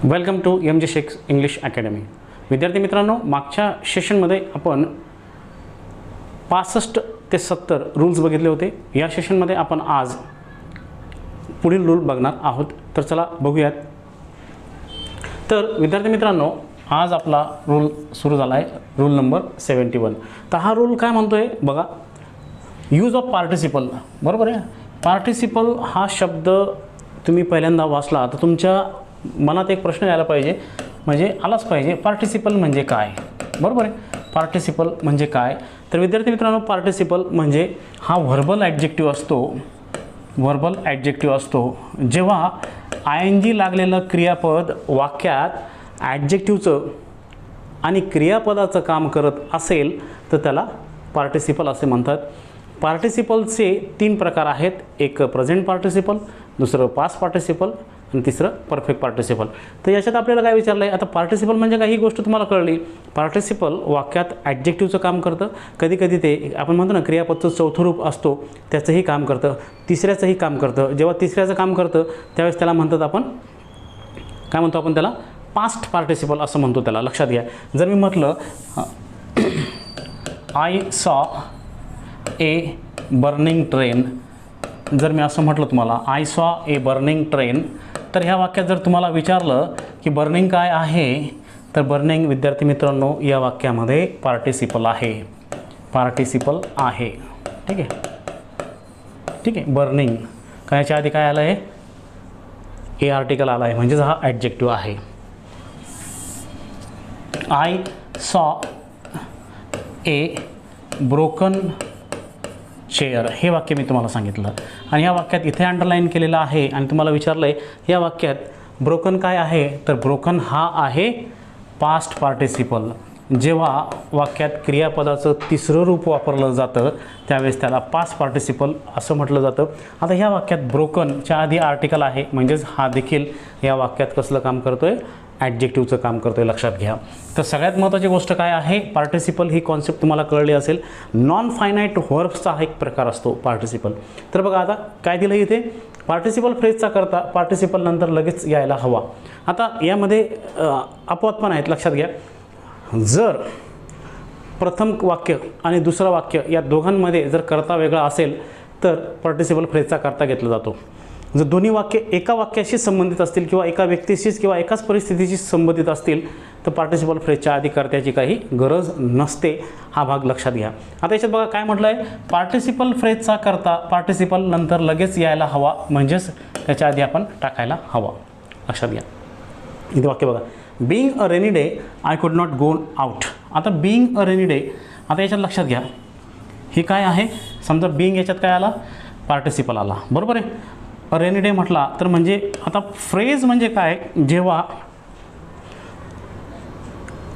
Welcome to MG Shaikh English Academy. विद्यार्थी मित्रांनो, मागच्या सेशनमध्ये आपण 65 ते 70 रूल्स बघितले होते. या सेशनमध्ये आपण आज पुढील रूल बघणार आहोत. तर चला बघूयात. तर विद्यार्थी मित्रांनो, आज आपला रूल सुरू झाला आहे, रूल नंबर 71. तर हा रूल काय म्हणतोय बघा, यूज ऑफ पार्टिसिपल. बरोबर आहे. पार्टिसिपल हा शब्द तुम्ही पहिल्यांदा वाचला तर तुमच्या मनात एक प्रश्न यायला पाहिजे, म्हणजे आलाच पाहिजे, पार्टिसिपल म्हणजे काय. बरोबर आहे. पार्टिसिपल म्हणजे काय. तर विद्यार्थी मित्रांनो, पार्टिसिपल म्हणजे हा व्हर्बल ॲडजेक्टिव्ह असतो. व्हर्बल ॲडजेक्टिव्ह असतो जेव्हा ING लागलेलं क्रियापद वाक्यात ॲडजेक्टिव्हचं आणि क्रियापदाचं काम करत असेल तर त्याला पार्टिसिपल असे म्हणतात. पार्टिसिपलचे 3 प्रकार आहेत. एक प्रेझेंट पार्टिसिपल, दुसरं पास्ट पार्टिसिपल आणि तिसरं परफेक्ट पार्टिसिपल. तर याच्यात आपल्याला काय विचारलं आहे, आता पार्टिसिपल म्हणजे काही गोष्ट तुम्हाला कळली. पार्टिसिपल वाक्यात ॲडजेक्टिव्हचं काम करतं. कधी कधी ते आपण म्हणतो ना, क्रियापदचं चौथं रूप असतो त्याचंही काम करतं, तिसऱ्याचंही काम करतं. जेव्हा तिसऱ्याचं काम करतं त्यावेळेस त्याला म्हणतात आपण काय म्हणतो, आपण त्याला पास्ट पार्टिसिपल असं म्हणतो. त्याला लक्षात घ्या. जर मी म्हटलं I saw a burning train, जर मी असं म्हटलं तुम्हाला I saw a burning train, तर ह्या वाक्यात जर तुम्हाला विचारलं की बर्निंग काय आहे, तर बर्निंग विद्यार्थी मित्रांनो या वाक्यामध्ये पार्टिसिपल आहे. पार्टिसिपल आहे. ठीक आहे. ठीक आहे. बर्निंग काय, याच्या आधी काय आलं आहे, ए आर्टिकल आला आहे, म्हणजेच हा ॲडजेक्टिव्ह आहे. I saw a broken chair हे वाक्य मी तुम्हाला सांगितलं आणि या वाक्यात इथे अंडरलाईन केलेलं आहे आणि तुम्हाला विचारलं आहे या वाक्यात ब्रोकन काय आहे, तर ब्रोकन हा आहे पास्ट पार्टिसिपल. जेव्हा वाक्यात क्रियापदाचं तिसरं रूप वापरलं जातं त्यावेळेस त्याला पास्ट पार्टिसिपल असं म्हटलं जातं. आता ह्या वाक्यात ब्रोकनच्या आधी आर्टिकल आहे, म्हणजेच हा देखील या वाक्यात कसलं काम करतो आहे, ॲडजेक्टिव्हचं काम करतो आहे. लक्षात घ्या. तर सगळ्यात महत्त्वाची गोष्ट काय आहे, पार्टिसिपल ही कॉन्सेप्ट तुम्हाला कळली असेल. नॉन फायनाईट व्हर्ब्सचा हा एक प्रकार असतो पार्टिसिपल. तर बघा आता काय दिलं इथे, पार्टिसिपल फ्रेजचा करता पार्टिसिपल नंतर लगेच यायला हवा. आता यामध्ये अपवाद पण आहेत, लक्षात घ्या. जर प्रथम वाक्य आणि दुसरं वाक्य या दोघांमध्ये जर करता वेगळा असेल तर पार्टिसिपल फ्रेजचा करता घेतला जातो. जर दोन्ही वाक्य एका वाक्याशी संबंधित असतील किंवा एका व्यक्तीशीच किंवा एकाच परिस्थितीशी संबंधित असतील तर पार्टिसिपल फ्रेजच्या आधी कर्त्याची काही गरज नसते. हा भाग लक्षात घ्या. आता याच्यात बघा काय म्हटलं आहे, पार्टिसिपल फ्रेजचा करता पार्टिसिपल नंतर लगेच यायला हवा, म्हणजेच त्याच्या आधी आपण टाकायला हवा. लक्षात घ्या. इथे वाक्य बघा, being a rainy day I could not go out. आता बीइंग अ रेनी डे, आता याच्यात लक्षात घ्या हे काय आहे. समजा बीइंग याच्यात काय आला, पार्टिसिपल आला. बरोबर आहे. रेनी डे म्हटला तर म्हणजे आता फ्रेज म्हणजे काय, जेव्हा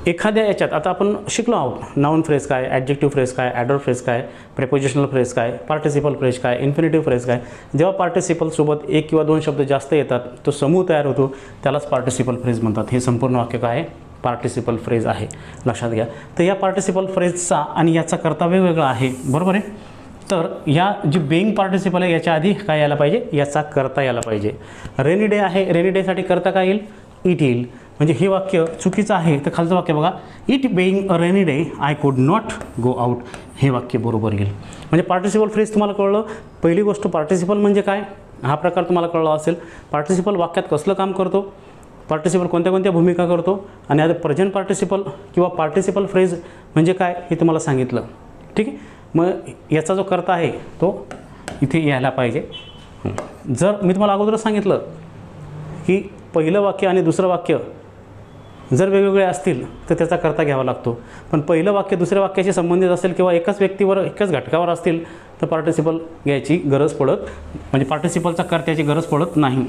एखाद्या याच्यात आता आपण शिकलो आहोत नाऊन फ्रेज काय, ॲडजेक्टिव्ह फ्रेज काय, ॲडवर्ब फ्रेज काय, प्रेपोजिशनल फ्रेज काय, पार्टिसिपल फ्रेज काय, इन्फिनिटिव्ह फ्रेज काय. जेव्हा पार्टिसिपलसोबत एक किंवा दोन शब्द जास्त येतात, तो समूह तयार होतो, त्यालाच पार्टिसिपल फ्रेज म्हणतात. हे संपूर्ण वाक्य काय आहे, पार्टिसिपल फ्रेज आहे. लक्षात घ्या. तर या पार्टिसिपल फ्रेजचा आणि याचा कर्ता वेगवेगळा आहे. बरोबर आहे. तर या जी बेइंग पार्टिसिपल आहे याच्या आधी काय यायला पाहिजे, याचा करता यायला पाहिजे. रेनी डे आहे, रेनी डेसाठी करता काय येईल, इट येईल. म्हणजे हे वाक्य चुकीचं आहे. तर खालचं वाक्य बघा, it being a rainy day I could not go out, हे वाक्य बरोबर येईल. म्हणजे पार्टिसिपल फ्रेज तुम्हाला कळलं. पहिली गोष्ट पार्टिसिपल म्हणजे काय हा प्रकार तुम्हाला कळला असेल. पार्टिसिपल वाक्यात कसलं काम करतो, पार्टिसिपल कोणत्या कोणत्या भूमिका करतो, आणि आता प्रेझेंट पार्टिसिपल किंवा पार्टिसिपल फ्रेज म्हणजे काय हे तुम्हाला सांगितलं. ठीक आहे. मग याचा जो करता आहे तो इथे यायला पाहिजे. जर मी तुम्हाला अगोदरच सांगितलं की पहिलं वाक्य आणि दुसरं वाक्य जर वेगवेगळे असतील तर त्याचा करता घ्यावा लागतो. पण पहिलं वाक्य दुसऱ्या वाक्याशी संबंधित असेल किंवा एकाच व्यक्तीवर एकाच घटकावर असतील तर पार्टिसिपल घ्यायची गरज पडत, म्हणजे पार्टिसिपलचा कर्त्याची गरज पडत नाही.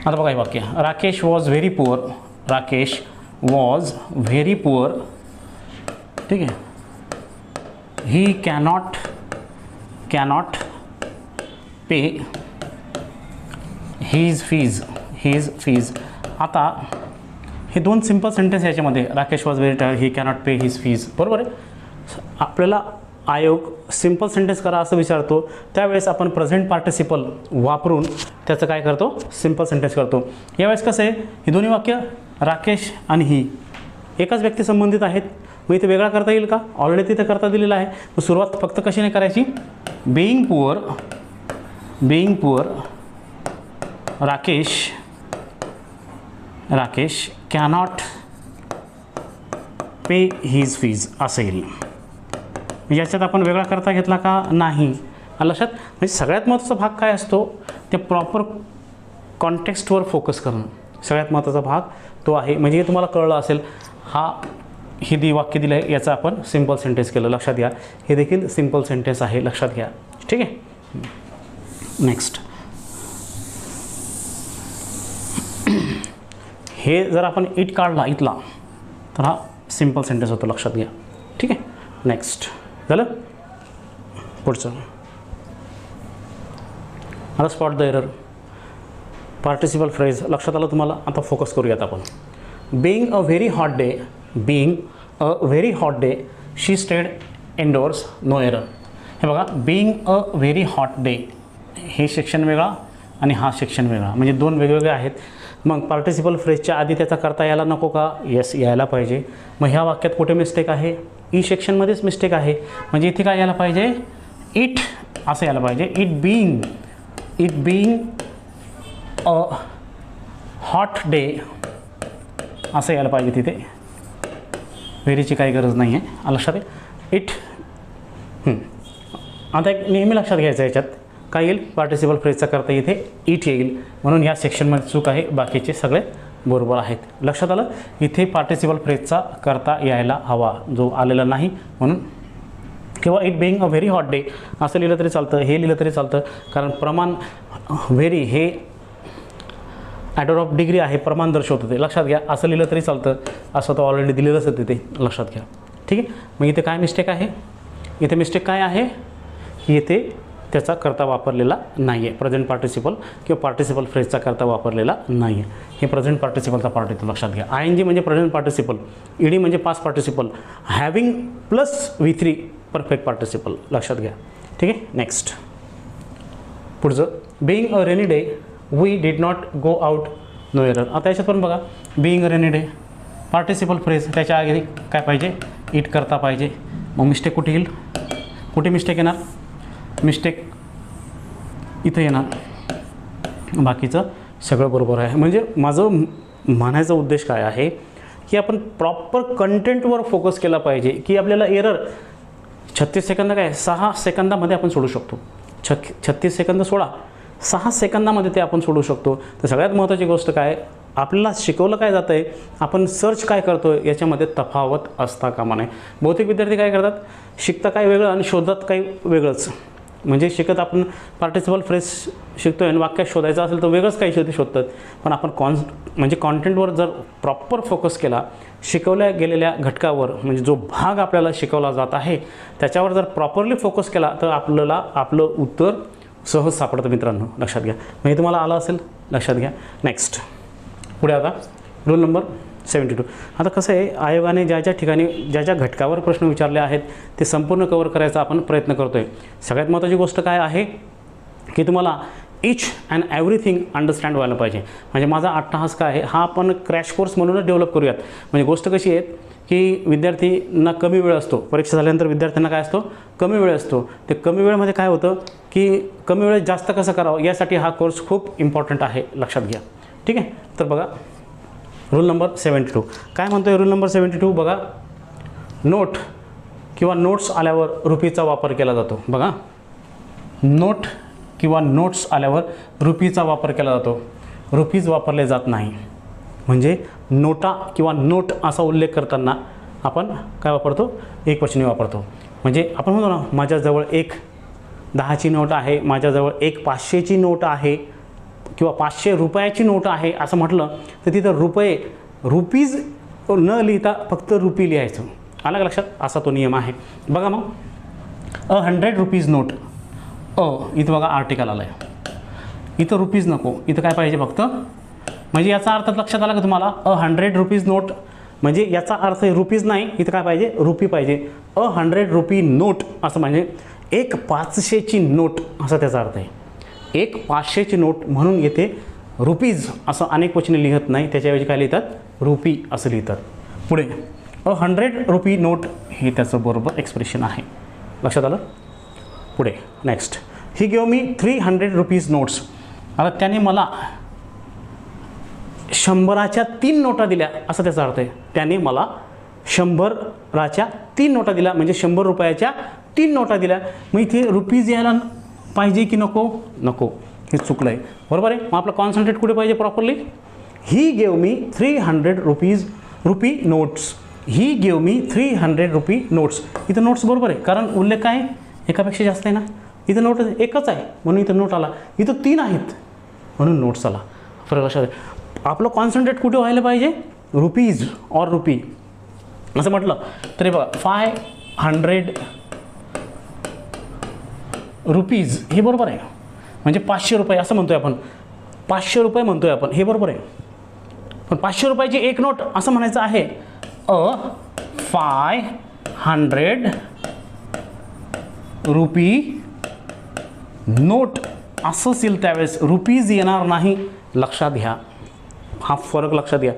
आता बघा हे वाक्य, Rakesh was very poor. Rakesh was very poor. ठीक आहे. He cannot pay his fees. आता हे दोन सिम्पल सेंटेन्स याच्यामध्ये, Rakesh was very tired, he cannot pay his fees. बरोबर आहे. आपल्याला आयोग सिम्पल सेंटेन्स करा असं विचारतो त्यावेळेस आपण प्रेझेंट पार्टिसिपल वापरून त्याचं काय करतो, सिम्पल सेंटेन्स करतो. यावेळेस कसं आहे, ही दोन्ही वाक्य राकेश आणि ही एकाच व्यक्ती संबंधित आहेत. मग इथे वेगळा करता येईल का, ऑलरेडी तिथे करता दिलेला आहे. मग सुरुवात फक्त कशी नाही करायची, बीइंग पुअर राकेश कॅनॉट पे हिज फीज असं येईल. याच्यात आपण वेगळा करता घेतला का, नाही. लक्षात, म्हणजे सगळ्यात महत्त्वाचा भाग काय असतो, ते प्रॉपर कॉन्टेक्स्टवर फोकस करणं सगळ्यात महत्त्वाचा भाग तो आहे. म्हणजे हे तुम्हाला कळलं असेल, ही वाक्य दिलं आहे याचं आपण सिम्पल सेंटेन्स केलं, लक्षात घ्या. हे देखील सिम्पल सेंटेन्स आहे, लक्षात घ्या. ठीक आहे. नेक्स्ट, हे जर आपण इट काढला इथला तर हा सिम्पल सेंटेन्स होतो, लक्षात घ्या. ठीक आहे. नेक्स्ट झालं. पुढचं, आता spot the error, participle phrase लक्षात आलं तुम्हाला. आता फोकस करूयात आपण. Being a very hot day she stayed indoors, no error. हे बघा, being a very hot day, हे सेक्शन वेगळा आणि हा सेक्शन वेगळा, म्हणजे दोन वेगवेगळे आहेत. मग पार्टिसिपल फ्रेजच्या आधी त्याचा करता यायला नको का, येस यायला पाहिजे. मग ह्या वाक्यात कुठे मिस्टेक आहे, ई सेक्शनमध्येच मिस्टेक आहे. म्हणजे इथे काय यायला पाहिजे, इट असं यायला पाहिजे. It being a hot day असं यायला पाहिजे. तिथे व्हेरीची काही गरज नाही आहे, लक्षात आहे. इट आता एक नेहमी लक्षात घ्यायचं याच्यात काय येईल, पार्टिसिपल फ्रेजचा करता इथे इट येईल, म्हणून या सेक्शनमध्ये चूक आहे, बाकीचे सगळे बरोबर आहेत. लक्षात आलं. इथे पार्टिसिपल फ्रेजचा करता यायला हवा, जो आलेला नाही म्हणून. किंवा it being a very hot day असं लिहिलं तरी चालतं, हे लिहिलं तरी चालतं, कारण प्रमाण व्हेरी हे ॲडर ऑफ डिग्री आहे, प्रमाण दर्शवतं ते, लक्षात घ्या. असं लिहिलं तरी चालतं, असं तर ऑलरेडी दिलेलंच आहे तिथे, लक्षात घ्या. ठीक आहे. मग इथे काय मिस्टेक आहे, इथे मिस्टेक काय आहे, की इथे त्याचा करता वापरलेला नाही आहे. प्रेझेंट पार्टिसिपल किंवा पार्टिसिपल फ्रेजचा करता वापरलेला नाही आहे. हे प्रेझेंट पार्टिसिपलचा पार्ट येतो, लक्षात घ्या. ING म्हणजे प्रेझेंट पार्टिसिपल, ED म्हणजे past participle, having plus V3 perfect participle, लक्षात घ्या. ठीक आहे. नेक्स्ट, पुढचं, being a rainy day we did not go out, no error. आता याच्यात पण बघा, being a rainy day participle phrase, त्याच्या आधी काय पाहिजे, इट करता पाहिजे. मग मिस्टेक कुठे येईल, कुठे मिस्टेक येणार, मिस्टेक इथं येणार, बाकीचं सगळं बरोबर आहे. म्हणजे माझं म्हणायचा उद्देश काय आहे, की आपण प्रॉपर कंटेंटवर फोकस केला पाहिजे, की आपल्याला एरर 36 सेकंद काय 6 सेकंदामध्ये आपण सोडू शकतो. 36 सेकंद सोडा, 6 सेकंदामध्ये ते आपण सोडू शकतो. तर सगळ्यात महत्त्वाची गोष्ट काय, आपल्याला शिकवलं काय जातं आहे, आपण सर्च काय करतो आहे, याच्यामध्ये तफावत असता कामा नये. बहुतेक विद्यार्थी काय करतात, शिकता काय वेगळं आणि शोधत काही वेगळंच. म्हणजे शिकत आपण पार्टिसिपल फ्रेज शिकतो आहे आणि वाक्यात शोधायचं असेल तर वेगळंच काही शोधतात. पण आपण म्हणजे कॉन्टेंटवर जर प्रॉपर फोकस केला, शिकवल्या गेलेल्या घटकावर, म्हणजे जो भाग आपल्याला शिकवला जात आहे त्याच्यावर जर प्रॉपरली फोकस केला तर आपल्याला आपलं उत्तर सहज सापडतं मित्रांनो, लक्षात घ्या. मग हे तुम्हाला आलं असेल, लक्षात घ्या. नेक्स्ट, पुढे आता रूल नंबर 72. आता कसं आहे, आयोगाने ज्या ज्या ठिकाणी ज्या ज्या घटकावर प्रश्न विचारले आहेत ते संपूर्ण कवर करायचा आपण प्रयत्न करतो आहे. सगळ्यात महत्त्वाची गोष्ट काय आहे, की तुम्हाला इच अँड एव्हरीथिंग अंडरस्टँड व्हायला पाहिजे. म्हणजे माझा अट्टहास काय आहे, हा आपण क्रॅश कोर्स म्हणूनच डेव्हलप करूयात. म्हणजे गोष्ट कशी आहे, की विद्यार्थ्यांना कमी वेळ असतो, परीक्षा झाल्यानंतर विद्यार्थ्यांना काय असतो, कमी वेळ असतो. ते कमी वेळेमध्ये काय होतं, की कमी वेळेत जास्त कसं करावं यासाठी हा कोर्स खूप इम्पॉर्टंट आहे, लक्षात घ्या. ठीक आहे. तर बघा, रूल नंबर 72 काय म्हणतो आहे, रूल नंबर 72 बघा, नोट किंवा नोट्स आल्यावर रुपीचा वापर केला जातो. बघा, नोट किंवा नोट्स आल्यावर रुपीचा वापर केला जातो, रुपीज वापरले जात नाही. म्हणजे नोटा किंवा नोट असा उल्लेख करताना आपण काय वापरतो, एकवचनी वापरतो. म्हणजे आपण म्हणतो ना, माझ्याजवळ एक 10ची नोट आहे, माझ्याजवळ एक 500ची नोट आहे किंवा 500 रुपयाची नोट आहे असं म्हटलं तर तिथं रुपीज न लिहिता फक्त रुपी लिहायचं. आलं का लक्षात, असा तो नियम आहे. बघा मग, 100 रुपीज नोट, इथं बघा आर्टिकल आलं आहे, इथं रुपीज नको, इथं काय पाहिजे फक्त. म्हणजे याचा अर्थ लक्षात आला का तुम्हाला, 100 रुपीज नोट म्हणजे याचा अर्थ रुपीज नाही, इथं काय पाहिजे, रुपी पाहिजे. 100 रुपी नोट असं म्हणजे एक 500ची नोट असा त्याचा अर्थ आहे. एक 500ची नोट म्हणून येथे रुपीज असं अनेक वचने लिहत नाही, त्याच्याऐवजी काय लिहितात, रुपी असं लिहितात. पुढे 100 रुपी नोट हे त्याचं बरोबर एक्सप्रेशन आहे. लक्षात आलं. पुढे नेक्स्ट, ही गिव मी 300 रुपीज नोट्स. आता त्याने मला 100च्या 3 नोटा दिल्या असं त्याचा अर्थ आहे. त्याने मला 100च्या 3 नोटा दिल्या म्हणजे 100 रुपयाच्या 3 नोटा दिल्या. मग इथे रुपीज यायला पाहिजे की नको, नको, हे चुकलं आहे. बरोबर आहे. मग आपलं कॉन्सन्ट्रेट कुठे पाहिजे properly, he gave me 300 RuPay notes. He gave me 300 RuPay notes. इथं नोट्स बरोबर आहे, कारण उल्लेख काय एकापेक्षा जास्त आहे ना. इथं नोट एकच आहे म्हणून इथं नोट आला, इथं 3 आहेत म्हणून नोट्स आला. फरक लक्षात आहे. आपलं कॉन्सन्ट्रेट कुठे व्हायला पाहिजे, रुपीज और रुपी असं म्हटलं तरी बघा 500 रुपीज हे बरोबर आहे. म्हणजे 500 रुपये असं म्हणतोय आपण, 500 रुपये म्हणतोय आपण, हे बरोबर आहे. पण 500 रुपयाची एक नोट असं म्हणायचं आहे, 500 रुपी नोट असं असेल त्यावेळेस रुपीज येणार नाही. लक्षात घ्या, हा फरक लक्षात घ्या.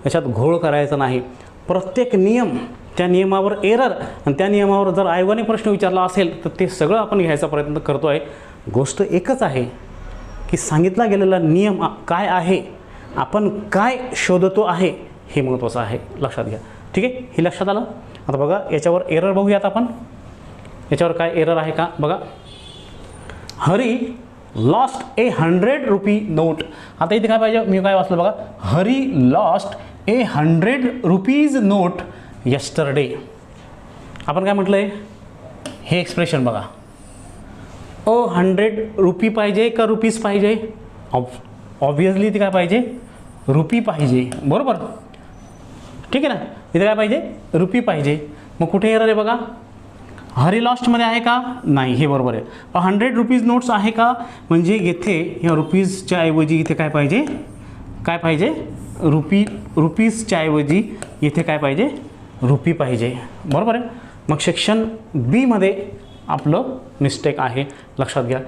याच्यात घोळ करायचा नाही. प्रत्येक नियम, त्या नियमावर एरर आणि त्या नियमावर जर आयोगाने प्रश्न विचारला असेल तर ते सगळं आपण घ्यायचा प्रयत्न करतो आहे. गोष्ट एकच आहे की सांगितला गेलेला नियम काय आहे, आपण काय शोधतो आहे हे महत्त्वाचं आहे. लक्षात घ्या. ठीक आहे, हे लक्षात आलं. आता बघा याच्यावर एरर बघूयात आपण. याच्यावर काय एरर आहे का बघा. Hari lost 100 rupee note. आता इथे काय पाहिजे, मी काय वाचलं बघा, Hari lost 100 rupees note yesterday. आपण काय म्हटलं आहे, हे एक्सप्रेशन बघा, 100 रुपी पाहिजे का रुपीज पाहिजे, ऑब्वियसली इथे काय पाहिजे, रुपी पाहिजे. बरोबर, ठीक आहे ना. इथे काय पाहिजे, रुपी पाहिजे. मग कुठे एरर आहे बघा, हरी लॉस्टमध्ये आहे का, नाही, हे बरोबर आहे. 100 रुपीज नोट्स आहे का, म्हणजे येथे या रुपीजच्या ऐवजी इथे काय पाहिजे, काय पाहिजे, रुपीजच्या ऐवजी इथे काय पाहिजे, रुपी पाहिजे. बरोबर आहे. मग सेक्शन बीमध्ये आपलं मिस्टेक आहे. लक्षात घ्या.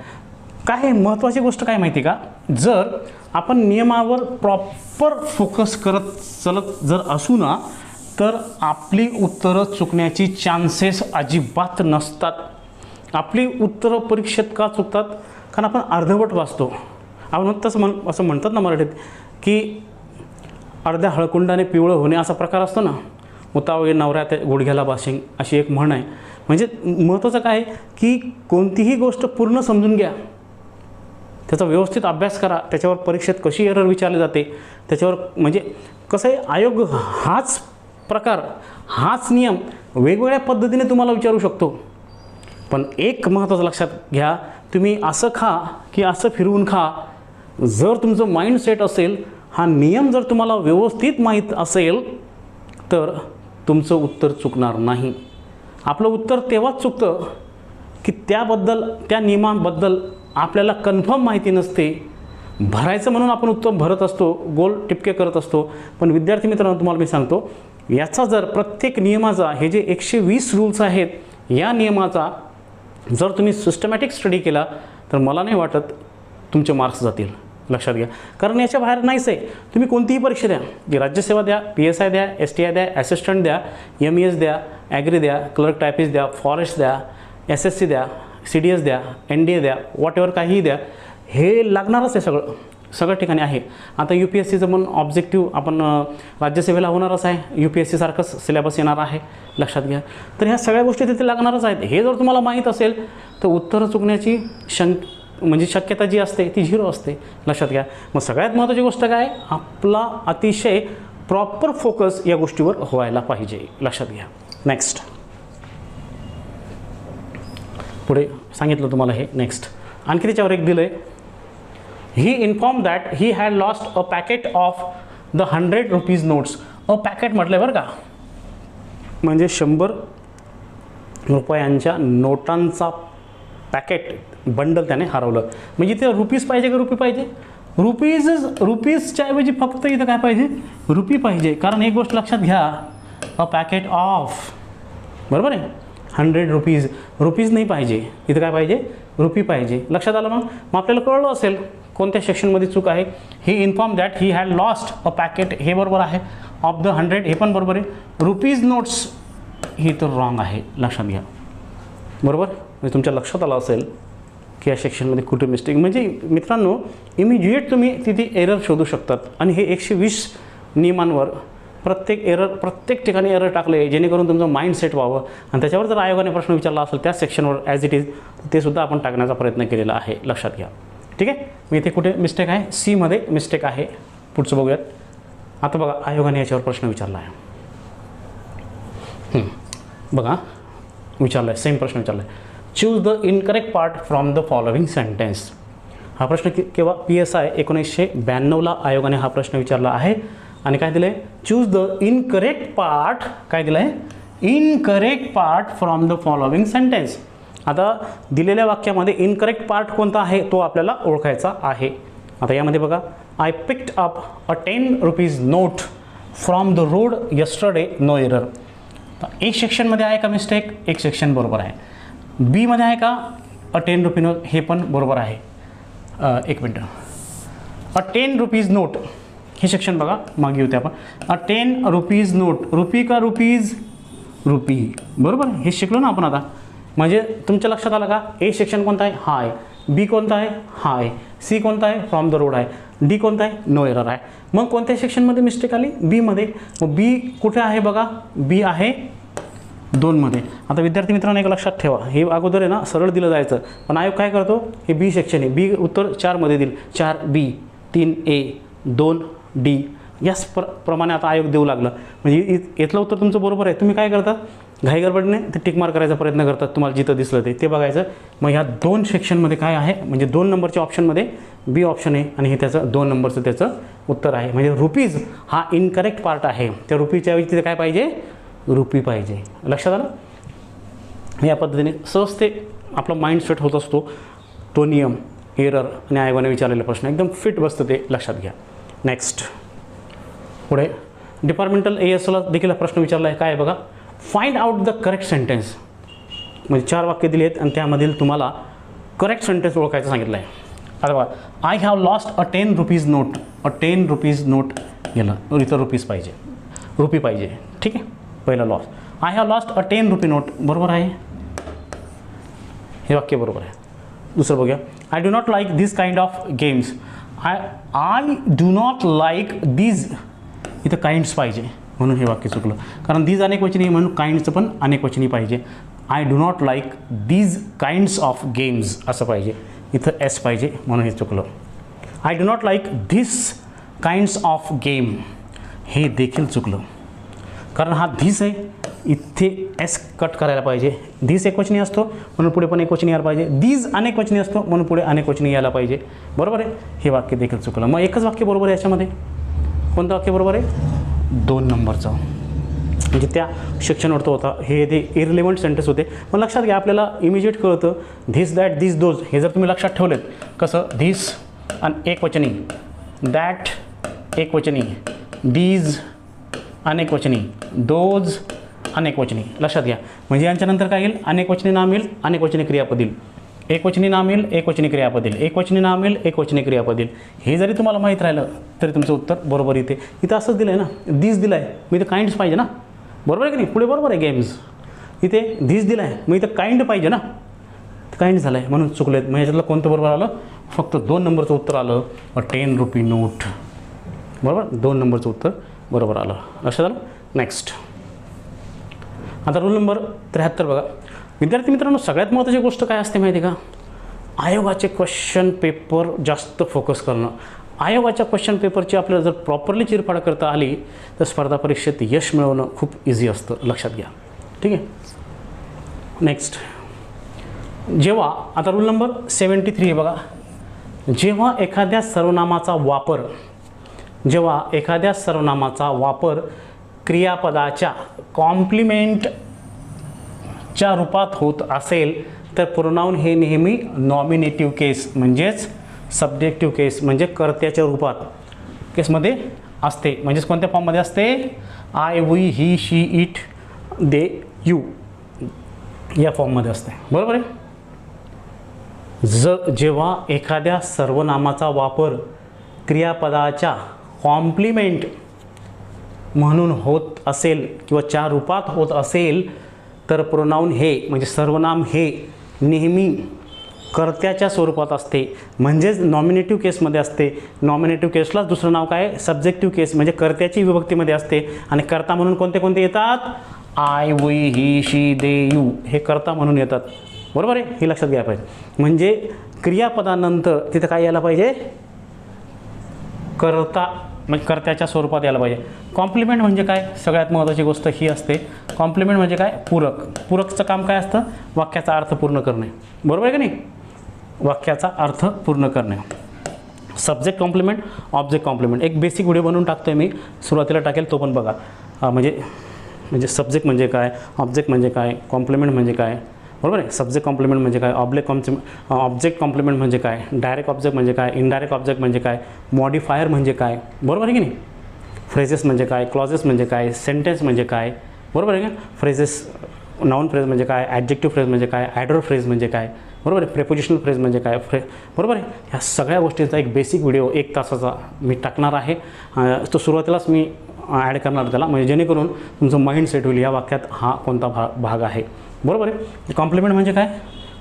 काय महत्त्वाची गोष्ट काय माहिती का, जर आपण नियमावर प्रॉपर फोकस करत चलत जर असू ना तर आपली उत्तरं चुकण्याची चान्सेस अजिबात नसतात. आपली उत्तरं परीक्षेत का चुकतात, कारण आपण अर्धवट वाचतो. आपण तसं असं म्हणतात ना मराठीत की अर्ध्या हळकुंडाने पिवळं होणे असा प्रकार असतो ना, उतावळे नवऱ्या त्या गुडघ्याला बाशिंग अशी एक म्हण आहे. म्हणजे महत्त्वाचं काय की कोणतीही गोष्ट पूर्ण समजून घ्या, त्याचा व्यवस्थित अभ्यास करा, त्याच्यावर परीक्षेत कशी एरर विचारली जाते त्याच्यावर. म्हणजे कसं आहे, आयोग हाच प्रकार, हाच नियम वेगवेगळ्या पद्धतीने तुम्हाला विचारू शकतो. पण एक महत्त्वाचं लक्षात घ्या, तुम्ही असं खा की असं फिरवून खा, जर तुमचं माइंडसेट असेल, हा नियम जर तुम्हाला व्यवस्थित माहीत असेल तर तुमचं उत्तर चुकणार नाही. आपलं उत्तर तेव्हाच चुकतं की त्याबद्दल, त्या नियमांबद्दल आपल्याला कन्फर्म माहिती नसते. भरायचं म्हणून आपण उत्तर भरत असतो, गोल टिपके करत असतो. पण विद्यार्थी मित्रांनो, तुम्हाला मी सांगतो, याचा जर प्रत्येक नियमाचा, हे जे 120 रूल्स आहेत, या नियमाचा जर तुम्ही सिस्टमॅटिक स्टडी केला तर मला नाही वाटत तुमचे मार्क्स जातील. लक्षात घ्या. कारण याच्या बाहेर नाहीच आहे. तुम्ही कोणतीही परीक्षा द्या, जी राज्यसेवा द्या, PSI द्या, STI द्या, असिस्टंट द्या, MES द्या, ॲग्री द्या, क्लर्क टायपिस्ट द्या, फॉरेस्ट द्या, SSC द्या, CDS द्या, NDA द्या, वॉटेवर काहीही द्या, हे लागणारच आहे. सगळं ठिकाणी आहे. आता UPSCचं पण ऑब्जेक्टिव्ह आपण राज्यसेवेला होणारच आहे, UPSC सारखंच सिलेबस येणार आहे. लक्षात घ्या. तर ह्या सगळ्या गोष्टी तिथे लागणारच आहेत. हे जर तुम्हाला माहीत असेल तर उत्तरं चुकण्याची म्हणजे शक्यता जी असते ती 0 असते. लक्षात घ्या. मग सगळ्यात महत्त्वाची गोष्ट काय, आपला अतिशय प्रॉपर फोकस या गोष्टीवर व्हायला पाहिजे. लक्षात घ्या. नेक्स्ट, पुढे सांगितलं तुम्हाला हे. नेक्स्ट आणखी त्याच्यावर एक दिलं आहे, he inform that he had lost a packet of the 100 rupees notes. A packet म्हटलं बरं का, म्हणजे 100 रुपयांच्या नोटांचा पॅकेट बंडल त्याने हरवलं. म्हणजे इथे रुपीज पाहिजे का रुपी पाहिजे, रुपीजच्या ऐवजी फक्त इथं काय पाहिजे, रुपी पाहिजे. कारण एक गोष्ट लक्षात घ्या, अ पॅकेट ऑफ, बरोबर आहे, 100 रुपीज, रुपीज नाही पाहिजे, इथं काय पाहिजे, रुपी पाहिजे. लक्षात आलं. मग आपल्याला कळलं असेल कोणत्या सेक्शनमध्ये चूक आहे. He inform that he had lost a packet, हे बरोबर आहे. ऑफ द 100 हे पण बरोबर आहे. रुपीज नोट्स ही तर रॉंग आहे, लक्षात घ्या. बरोबर, म्हणजे तुमच्या लक्षात आलं असेल की या सेक्शनमध्ये कुठे मिस्टेक. म्हणजे मित्रांनो, इमिजिएट तुम्ही तिथे एरर शोधू शकतात. आणि हे 120 नियमांवर प्रत्येक ठिकाणी एरर टाकले जेणेकरून तुमचं माइंड सेट व्हावं. आणि त्याच्यावर जर आयोगाने प्रश्न विचारला असेल त्या सेक्शनवर ॲज इट इज, ते सुद्धा आपण टाकण्याचा प्रयत्न केलेला आहे, लक्षात घ्या. ठीक आहे. मी इथे कुठे मिस्टेक आहे, सीमध्ये मिस्टेक आहे. पुढचं बघूयात. आता बघा, आयोगाने याच्यावर प्रश्न विचारला आहे. बघा, विचारला आहे, सेम प्रश्न विचारला आहे. Choose the incorrect part from the following sentence. हा प्रश्न केव्हा, PSI 1992ला आयोगाने हा प्रश्न विचारला आहे. आणि काय दिलं आहे, चूज द इनकरेक्ट पार्ट, काय दिलं आहे, incorrect part from the following sentence. आता दिलेल्या वाक्यामध्ये इनकरेक्ट पार्ट कोणता आहे तो आपल्याला ओळखायचा आहे. आता यामध्ये बघा, I picked up a 10 rupees note from the road yesterday, no error. एक सेक्शनमध्ये आहे का मिस्टेक, एक सेक्शन बरोबर आहे. बीमध्ये आहे का, अ 10 रुपी नोट, हे पण बरोबर आहे. एक मिनटं, अ 10 रुपीज नोट, हे सेक्शन बघा, मागे होते आपण. अ 10 रुपीज नोट, रुपी का रुपीज, रुपी, बरोबर, हे शिकलो ना आपण आता. म्हणजे तुमच्या लक्षात आलं का, ए सेक्शन कोणता आहे, हाय. बी कोणता आहे, हाय. सी कोणता आहे, फ्रॉम द रोड आहे. डी कोणता आहे, नो एरर आहे. मग कोणत्या सेक्शनमध्ये मिस्टेक आली, बीमध्ये. मग बी कुठे आहे बघा, बी आहे 2मध्ये. आता विद्यार्थी मित्रांनो, एक लक्षात ठेवा, हे अगोदर आहे ना सरळ दिलं जायचं, पण आयोग काय करतो, हे बी सेक्शन आहे, बी उत्तर 4मध्ये दिलं, 4 बी, 3 ए, 2 डी, याच प्रमाणे आता आयोग देऊ लागला. म्हणजे इथलं उत्तर तुमचं बरोबर आहे. तुम्ही काय करता, घाई गडबडीने ते टिक मार्क करायचा प्रयत्न करतात. तुम्हाला जिथं दिसलं ते बघायचं. मग ह्या 2 सेक्शनमध्ये काय आहे, म्हणजे 2 नंबरच्या ऑप्शनमध्ये बी ऑप्शन आहे आणि हे त्याचं 2 नंबरचं त्याचं उत्तर आहे. म्हणजे रुपीज हा इनकरेक्ट पार्ट आहे. त्या रुपीच्या ऐवजी तिथे काय पाहिजे, रुपी पाहिजे. लक्षात आलं. या पद्धतीने सहज ते आपला माइंड सेट होत असतो. तो नियम, एरर आणि आयोगाने विचारलेला प्रश्न एकदम फिट बसतं, ते लक्षात घ्या. नेक्स्ट पुढे डिपार्टमेंटल ASला देखील प्रश्न विचारला आहे. काय आहे बघा, find out the correct sentence. म्हणजे 4 वाक्य दिली आहेत आणि त्यामधील तुम्हाला करेक्ट सेंटेन्स ओळखायचं सांगितलं आहे. आता बघा, I have lost a 10 rupees note, a 10 rupees note गेलं, इथं रुपीज पाहिजे, रुपी पाहिजे. ठीक आहे, पहिला loss. I have lost a 10 rupee note, बरोबर आहे, हे वाक्य बरोबर आहे. दुसरं बघूया, I do not like this kind of games. I do not like these, इथं काइंड्स पाहिजे म्हणून हे वाक्य चुकलं. कारण दीज अनेकवचनी म्हणून काइंड्सचं पण अनेकवचनी पाहिजे. I do not like these kinds of games असं पाहिजे, इथं एस पाहिजे म्हणून हे चुकलं. I do not like this kinds of game, हे देखील चुकलं. कारण हा धिस आहे, इथे एस कट करायला पाहिजे. धिस एकवचनी असतो म्हणून पुढे पण एकवचनी यायला पाहिजे. दीज अनेकवचनी असतो म्हणून पुढे अनेकवचनी यायला पाहिजे. बरोबर आहे, हे वाक्य देखील चुकलं. मग एकच वाक्य बरोबर आहे याच्यामध्ये. कोणतं वाक्य बरोबर आहे, 2 नंबरचं. म्हणजे त्या सेक्शनवर तो होता, हे ते इररिलेव्हंट सेंटेन्स होते. पण लक्षात घ्या, आपल्याला इमिजिएट कळतं धिस, दॅट, दिस, दोज, हे जर तुम्ही लक्षात ठेवलेत, कसं धिस आणि एकवचनी, दॅट एकवचनी, दीज अनेकवचनी, दोज अनेकवचनी. लक्षात घ्या, म्हणजे यांच्यानंतर काय येईल, अनेकवचनी नाम येईल, अनेकवचनी क्रियापद येईल. एकवचनी नाम येईल, एकवचनी क्रियापद येईल. एकवचनी नाम येईल, एकवचनी क्रियापद येईल. हे जरी तुम्हाला माहीत राहिलं तरी तुमचं उत्तर बरोबर येते. इथं असंच दिलं आहे ना, दीज दिलं आहे, मग इथं काइंड्स पाहिजे ना, बरोबर आहे की नाही. पुढे बरोबर आहे गेम्स, इथे दीज दिलं आहे, मग इथं काइंड पाहिजे ना, काइंड झालं आहे म्हणून चुकलेत. मग याच्यातलं कोणतं बरोबर आलं, फक्त 2 नंबरचं उत्तर आलं, 10 रुपी नोट. बरोबर, 2 नंबरचं उत्तर बरोबर आलं. लक्षात आलं. नेक्स्ट, आता रूल नंबर 73 बघा. विद्यार्थी मित्रांनो, सगळ्यात महत्त्वाची गोष्ट काय असते माहिती आहे का, आयोगाचे क्वेश्चन पेपर जास्त फोकस करणं. आयोगाच्या क्वेश्चन पेपरची आपल्याला जर प्रॉपरली चिरफाड करता आली तर स्पर्धा परीक्षेत यश मिळवणं खूप इझी असतं, लक्षात घ्या. ठीक आहे. नेक्स्ट, जेव्हा, आता रूल नंबर 73 आहे बघा. जेव्हा एखाद्या सर्वनामाचा वापर क्रियापदाच्या कॉम्प्लिमेंटच्या रूपात होत असेल तर प्रोनाउन हे नेहमी नॉमिनेटिव्ह केस म्हणजेच सब्जेक्टिव्ह केस म्हणजे कर्त्याच्या रूपात केसमध्ये असते. म्हणजेच कोणत्या फॉर्ममध्ये असते? I, we, he, she, it, they, you या फॉर्ममध्ये असते. बरोबर आहे. जेव्हा एखाद्या सर्वनामाचा वापर क्रियापदाच्या कॉम्प्लिमेंट म्हणून होत असेल किंवा च्या रूपात होत असेल तर प्रोनाऊन हे म्हणजे सर्वनाम हे नेहमी कर्त्याच्या स्वरूपात असते. म्हणजेच नॉमिनेटिव्ह केसमध्ये असते. नॉमिनेटिव्ह केसलाच दुसरं नाव काय? सब्जेक्टिव्ह केस म्हणजे कर्त्याची विभक्तीमध्ये असते. आणि कर्ता म्हणून कोणते कोणते येतात? I, we, he, she, they, you हे कर्ता म्हणून येतात. बरोबर आहे. हे लक्षात घ्या पाहिजे. म्हणजे क्रियापदानंतर तिथं काय यायला पाहिजे? कर्ता म्हणजे कर्त्याच्या स्वरूपात यायला पाहिजे. कॉम्प्लिमेंट म्हणजे काय? सगळ्यात महत्त्वाची गोष्ट ही असते. कॉम्प्लिमेंट म्हणजे काय? पूरक. पूरकचं काम काय असतं? वाक्याचा अर्थ पूर्ण करणे. बरोबर आहे का नाही? वाक्याचा अर्थ पूर्ण करणे. सब्जेक्ट कॉम्प्लिमेंट, ऑब्जेक्ट कॉम्प्लिमेंट एक बेसिक व्हिडिओ बनवून टाकतो आहे मी, सुरुवातीला टाकेल, तो पण बघा. म्हणजे सब्जेक्ट म्हणजे काय, ऑब्जेक्ट म्हणजे काय, कॉम्प्लिमेंट म्हणजे काय. बरोबर आहे. सब्जेक्ट कॉम्प्लिमेंट म्हणजे काय, ऑब्जेक्ट कॉम्प्लिमेंट म्हणजे काय, डायरेक्ट ऑब्जेक्ट म्हणजे काय, इनडायरेक्ट ऑब्जेक्ट म्हणजे काय, मॉडिफायर म्हणजे काय. बरोबर आहे की नाही? फ्रेजेस म्हणजे काय, क्लॉजेस म्हणजे काय, सेंटेन्स म्हणजे काय. बरोबर आहे का? फ्रेजेस, नाउन फ्रेज म्हणजे काय, ॲडजेक्टिव्ह फ्रेज म्हणजे काय, ॲडर फ्रेज म्हणजे काय. बरोबर आहे. प्रेपोजिशनल फ्रेज म्हणजे काय. बरोबर आहे. ह्या सगळ्या गोष्टींचा एक बेसिक व्हिडिओ 1 तासाचा मी टाकणार आहे. तो सुरुवातीलाच मी ॲड करणार त्याला, म्हणजे जेणेकरून तुमचं माइंड सेट होईल या वाक्यात हा कोणता भाग आहे. बरोबर आहे. कॉम्प्लिमेंट म्हणजे काय?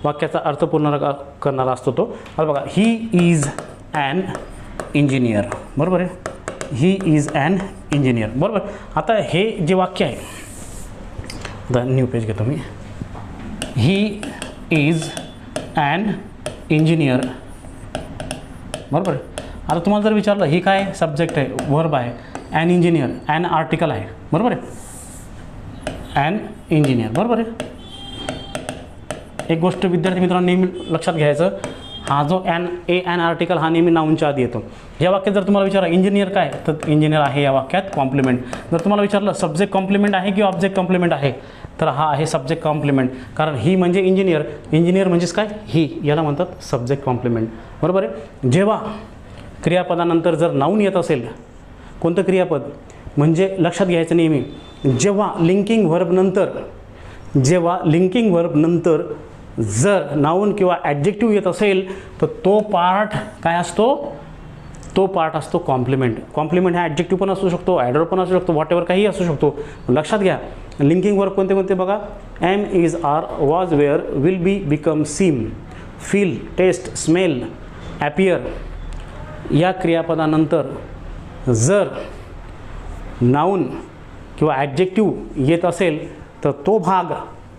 वाक्याचा अर्थ पूर्ण करणारा असतो तो. आता बघा, ही इज ॲन इंजिनियर. बरोबर आहे. He is an engineer. बरोबर. आता हे जे वाक्य आहे, आता न्यू पेज घेतो मी. He is an engineer. बरोबर आहे. आता तुम्हाला जर विचारलं ही काय सब्जेक्ट आहे, वर्ब आहे, ॲन इंजिनियर, ॲन आर्टिकल आहे. बरोबर आहे. An engineer. बरोबर आहे. एक गोष्ट विद्यार्थी मित्रांनो नेहमी लक्षात घ्यायचं, हा जो ॲन आर्टिकल हा नेहमी नाऊनच्या आधी येतो. या वाक्यात जर तुम्हाला विचारलं इंजिनियर काय, तर इंजिनियर आहे या वाक्यात कॉम्प्लिमेंट. जर तुम्हाला विचारलं सब्जेक्ट कॉम्प्लिमेंट आहे की ऑब्जेक्ट कॉम्प्लिमेंट आहे, तर हा आहे सब्जेक्ट कॉम्प्लिमेंट. कारण ही म्हणजे इंजिनियर, इंजिनियर म्हणजेच काय, ही, याला म्हणतात सब्जेक्ट कॉम्प्लिमेंट. बरोबर आहे. जेव्हा क्रियापदानंतर जर नाऊन येत असेल, कोणतं क्रियापद, म्हणजे लक्षात घ्यायचं नेहमी, जेव्हा लिंकिंग वर्ब नंतर जर नाऊन किंवा ॲडजेक्टिव्ह येत असेल तर तो पार्ट काय असतो? तो पार्ट असतो कॉम्प्लिमेंट. कॉम्प्लिमेंट हा ॲडजेक्टिव्ह पण असू शकतो, ॲडर पण असू शकतो, व्हॉट एव्हर काही असू शकतो. लक्षात घ्या. लिंकिंग वर्ब कोणते कोणते बघा. Am, is, are, was, were, will be, become, seem, feel, taste, smell, appear या क्रियापदानंतर जर नाऊन किंवा ॲडजेक्टिव्ह येत असेल तर तो भाग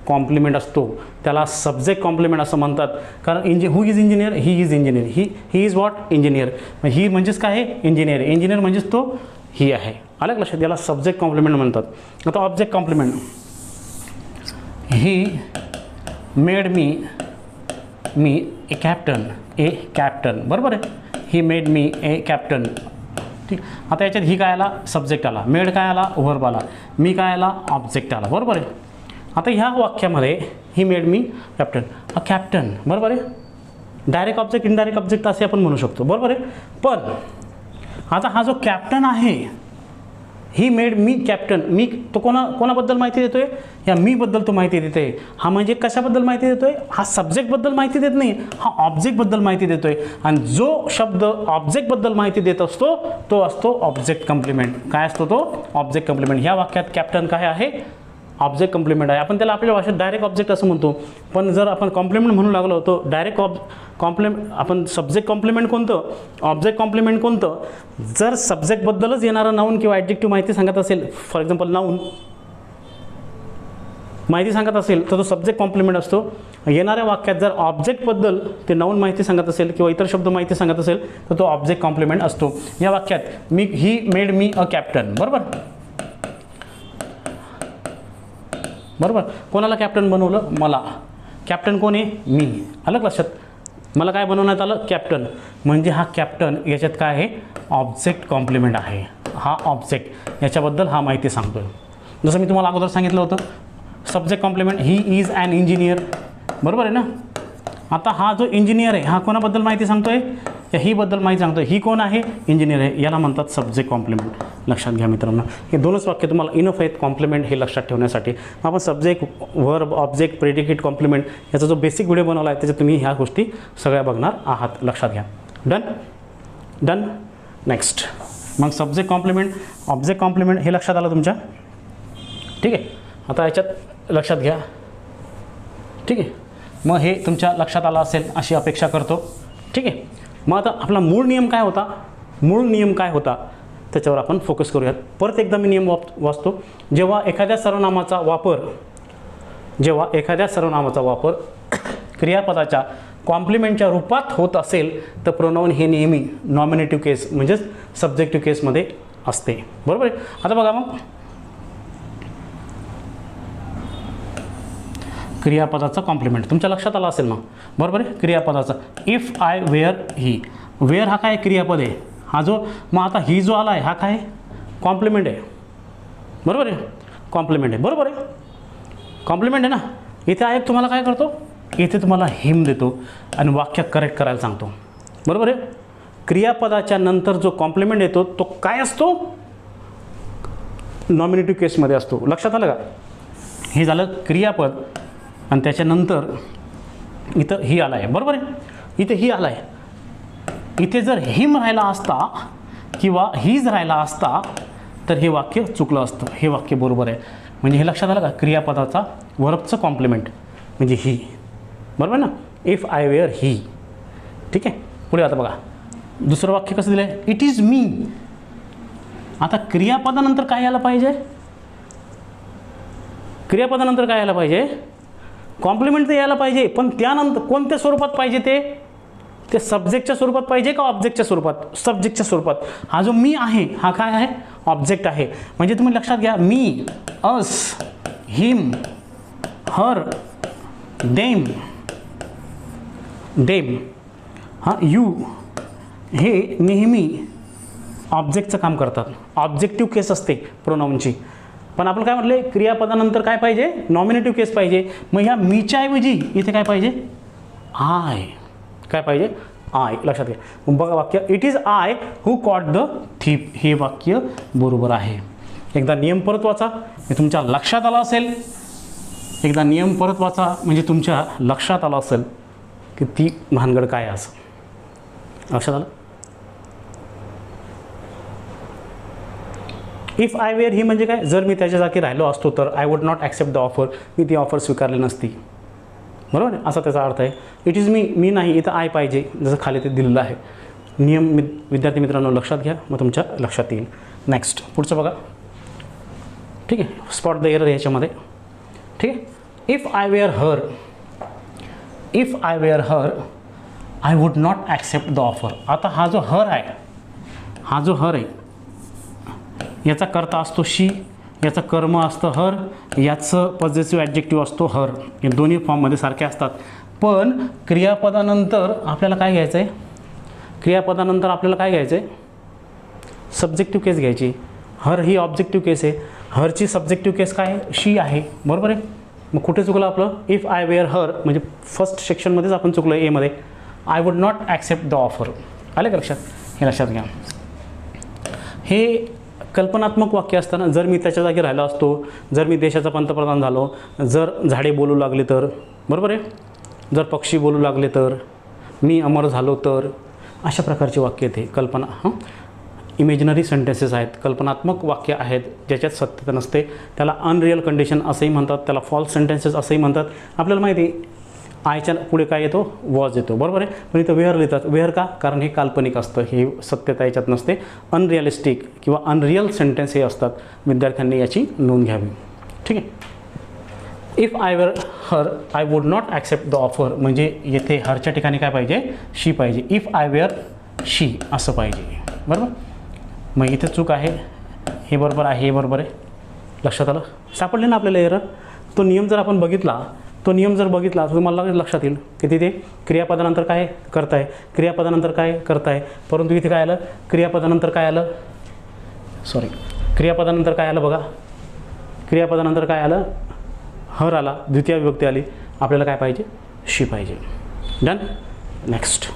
कॉम्प्लिमेंट असतो. त्याला सब्जेक्ट कॉम्प्लिमेंट असं म्हणतात. कारण who is engineer, he is engineer, he is what, engineer. He म्हणजेच काय आहे? इंजिनियर. इंजिनियर म्हणजेच तो ही आहे. आलं का लक्षात? याला सब्जेक्ट कॉम्प्लिमेंट म्हणतात. आता object complement, he made me a captain. बरोबर आहे. He made me a captain. ठीक. आता याच्यात ही काय आला? सब्जेक्ट आला. मेड काय आला? वर्ब आला. मी काय आला? ऑब्जेक्ट आला. बरोबर आहे. आता ह्या वाक्यामध्ये ही मेड मी कॅप्टन, हा कॅप्टन. बरोबर आहे. डायरेक्ट ऑब्जेक्ट, इनडायरेक्ट ऑब्जेक्ट असे आपण म्हणू शकतो. बरोबर आहे. पण आता हा जो कॅप्टन आहे, ही मेड मी कॅप्टन, मी तो कोणाबद्दल माहिती देतोय? या मीबद्दल तो माहिती देतोय. हा म्हणजे कशाबद्दल माहिती देतोय? हा सब्जेक्टबद्दल माहिती देत नाही, हा ऑब्जेक्टबद्दल माहिती देतोय. आणि जो शब्द ऑब्जेक्टबद्दल माहिती देत असतो तो असतो ऑब्जेक्ट कॉम्प्लिमेंट. काय असतो तो? Object complement. ह्या वाक्यात कॅप्टन काय आहे? ऑब्जेक्ट कॉम्प्लिमेंट आहे. आपण त्याला आपल्या भाषेत डायरेक्ट ऑब्जेक्ट असं म्हणतो. पण जर आपण कॉम्प्लिमेंट म्हणू लागलो तो डायरेक्ट कॉम्प्लिमेंट, आपण सब्जेक्ट कॉम्प्लिमेंट कोणतं, ऑब्जेक्ट कॉम्प्लिमेंट कोणतं? जर सब्जेक्टबद्दलच येणारं नाऊन किंवा ॲडजेक्टिव्ह माहिती सांगत असेल, फॉर एक्झाम्पल नाऊन माहिती सांगत असेल तर तो सब्जेक्ट कॉम्प्लिमेंट असतो. येणाऱ्या वाक्यात जर ऑब्जेक्टबद्दल ते नाऊन माहिती सांगत असेल किंवा इतर शब्द माहिती सांगत असेल तर तो ऑब्जेक्ट कॉम्प्लिमेंट असतो. या वाक्यात ही मेड मी अ कॅप्टन. बरोबर. कोणाला कॅप्टन बनवलं? मला. कॅप्टन कोण आहे? मी. आलं लक्षात? मला काय बनवण्यात आलं? कॅप्टन. म्हणजे हा कॅप्टन याच्यात काय आहे? ऑब्जेक्ट कॉम्प्लिमेंट आहे. हा ऑब्जेक्ट याच्याबद्दल हा माहिती सांगतोय. जसं मी तुम्हाला अगोदर सांगितलं होतं, subject complement, he is an engineer. बरोबर आहे ना? आता हा जो इंजिनियर आहे हा कोणाबद्दल माहिती सांगतोय? या ही बद्दल माहिती सांगतो. ही कोण आहे? इंजिनियर आहे. याला म्हणतात सब्जेक्ट कॉम्प्लिमेंट. लक्षात घ्या मित्रांनो, हे दोनच वाक्य तुम्हाला इनफ आहेत कॉम्प्लिमेंट हे लक्षात ठेवण्यासाठी. आपण subject, verb, object, predicate, complement याचा जो बेसिक व्हिडिओ बनवला आहे त्याच्यात तुम्ही ह्या गोष्टी सगळ्या बघणार आहात. लक्षात घ्या. डन. नेक्स्ट मग सब्जेक्ट कॉम्प्लिमेंट, ऑब्जेक्ट कॉम्प्लिमेंट हे लक्षात आलं तुमच्या. ठीक आहे. आता याच्यात लक्षात घ्या. ठीक आहे. मग हे तुमच्या लक्षात आलं असेल अशी अपेक्षा करतो. ठीक आहे. मग आता आपला मूळ नियम काय होता त्याच्यावर आपण फोकस करूयात. परत एकदा मी नियम वाचतो. जेव्हा एखाद्या सर्वनामाचा वापर क्रियापदाच्या कॉम्प्लिमेंटच्या रूपात होत असेल तर प्रोनाउन हे नेहमी नॉमिनेटिव्ह केस म्हणजेच सब्जेक्टिव्ह केसमध्ये असते. बरोबर आहे. आता बघा मग क्रियापदाचा कॉम्प्लिमेंट तुमच्या लक्षात आला असेल ना. बरोबर आहे. क्रियापदाचा if I were he, were हा काय क्रियापद आहे. हा जो मग आता ही जो आला आहे हा काय कॉम्प्लिमेंट आहे. बरोबर आहे. कॉम्प्लिमेंट आहे. बरोबर आहे. कॉम्प्लिमेंट आहे ना. इथे आहे तुम्हाला काय करतो, इथे तुम्हाला हिम देतो आणि वाक्य करेक्ट करायला सांगतो. बरोबर आहे. क्रियापदाच्या नंतर जो कॉम्प्लिमेंट येतो तो काय असतो, नॉमिनेटिव्ह केसमध्ये असतो. लक्षात आलं का. हे झालं क्रियापद आणि त्याच्यानंतर इथं ही आला आहे. बरोबर आहे. इथे ही आला आहे. इथे जर हिम राहिला असता किंवा हीज राहिला असता तर हे वाक्य चुकलं असतं. हे वाक्य बरोबर आहे. म्हणजे हे लक्षात आलं का, क्रियापदाचा वर्बचं कॉम्प्लिमेंट म्हणजे ही. बरोबर ना. इफ आय वेअर ही. ठीक आहे. पुढे आता बघा दुसरं वाक्य कसं दिलं आहे, इट इज मी. आता क्रियापदानंतर काय यायला पाहिजे, क्रियापदानंतर काय यायला पाहिजे, कॉम्प्लिमेंट तर यायला पाहिजे. पण त्यानंतर कोणत्या स्वरूपात पाहिजे ते सब्जेक्टच्या स्वरूपात पाहिजे का ऑब्जेक्टच्या स्वरूपात, सब्जेक्टच्या स्वरूपात. हा जो मी आहे हा काय आहे, ऑब्जेक्ट आहे. म्हणजे तुम्ही लक्षात घ्या, मी, अस, हिम, हर, देम, हां, यू हे नेहमी ऑब्जेक्टचं काम करतात. ऑब्जेक्टिव्ह केस असते प्रोनाउनची. पण आपण काय म्हटले, क्रियापदानंतर काय पाहिजे, नॉमिनेटिव्ह केस पाहिजे. मग ह्या मीच्या ऐवजी इथे काय पाहिजे, आय. काय पाहिजे, आय. लक्षात घ्या. बघा वाक्य, it is I who caught the thief. हे वाक्य बरोबर आहे. एकदा नियम परत वाचा, हे तुमच्या लक्षात आलं असेल. एकदा नियम परत वाचा म्हणजे तुमच्या लक्षात आलं असेल की ती भानगड काय आहे असं. लक्षात आलं. इफ आय वेअर ही म्हणजे काय, जर मी त्याच्या जागी राहिलो असतो तर I would not accept the offer. मी ती ऑफर स्वीकारली नसती. बरोबर आहे. असा त्याचा अर्थ आहे. इट इज मी नाही, इथं आय पाहिजे जसं खाली ते दिलेलं आहे. नियम विद्यार्थी मित्रांनो लक्षात घ्या, मग तुमच्या लक्षात येईल. नेक्स्ट पुढचं बघा. ठीक आहे. स्पॉट द एरर ह्याच्यामध्ये. ठीक आहे. If I were her I would not accept the offer. आता हा जो हर आहे याचा कर्ता असतो शी, याचं कर्म असतं हर, याचं पॉझिटिव्ह ॲडजेक्टिव्ह असतो हर. हे दोन्ही फॉर्ममध्ये सारखे असतात. पण क्रियापदानंतर आपल्याला काय घ्यायचं आहे, सब्जेक्टिव्ह केस घ्यायची. हर ही ऑब्जेक्टिव्ह केस आहे, हरची सब्जेक्टिव्ह केस काय आहे, शी आहे. बरोबर आहे. मग कुठे चुकलं आपलं, इफ आय वेअर हर म्हणजे फर्स्ट सेक्शनमध्येच आपण चुकलो एमध्ये. I would not accept the offer. आले का लक्षात. हे लक्षात घ्या. हे कल्पनात्मक वाक्य असताना, जर मी त्याच्या जागी राहिलो असतो, जर मी देशाचा पंतप्रधान झालो, जर झाडे बोलू लागले तर, बरोबर आहे, जर पक्षी बोलू लागले तर, मी अमर झालो तर, अशा प्रकारचे वाक्य ते इमेजिनरी सेंटेन्सेस आहेत, कल्पनात्मक वाक्य आहेत ज्याच्यात सत्यता नसते. त्याला अनरिअल कंडिशन असंही म्हणतात, त्याला फॉल्स सेंटेन्सेस असंही म्हणतात. आपल्याला माहिती आहे आयच्या पुढे काय येतो, वॉज येतो. बरोबर आहे. पण इथं वेअर लिहितात. वेअर का, कारण हे काल्पनिक असतं, हे सत्यता याच्यात नसते. अनरिअलिस्टिक किंवा अनरिअल सेंटेन्स हे असतात. विद्यार्थ्यांनी याची नोंद घ्यावी. ठीक आहे. If I were her I would not accept the offer म्हणजे येथे हरच्या ठिकाणी काय पाहिजे, शी पाहिजे. इफ आय वेअर शी असं पाहिजे. बरोबर. मग इथे चूक आहे, हे बरोबर आहे, हे बरोबर आहे. लक्षात आलं. सापडले ना आपल्याला एरर. तो नियम जर आपण बघितला, तर तुम्हाला लक्षात येईल की तिथे क्रियापदानंतर काय करताय, क्रियापदानंतर काय करताय. परंतु इथे काय आलं, क्रियापदानंतर काय आलं बघा. क्रियापदानंतर काय आलं, हर आला, द्वितीय विभक्ती आली. आपल्याला काय पाहिजे, शी पाहिजे. डन. नेक्स्ट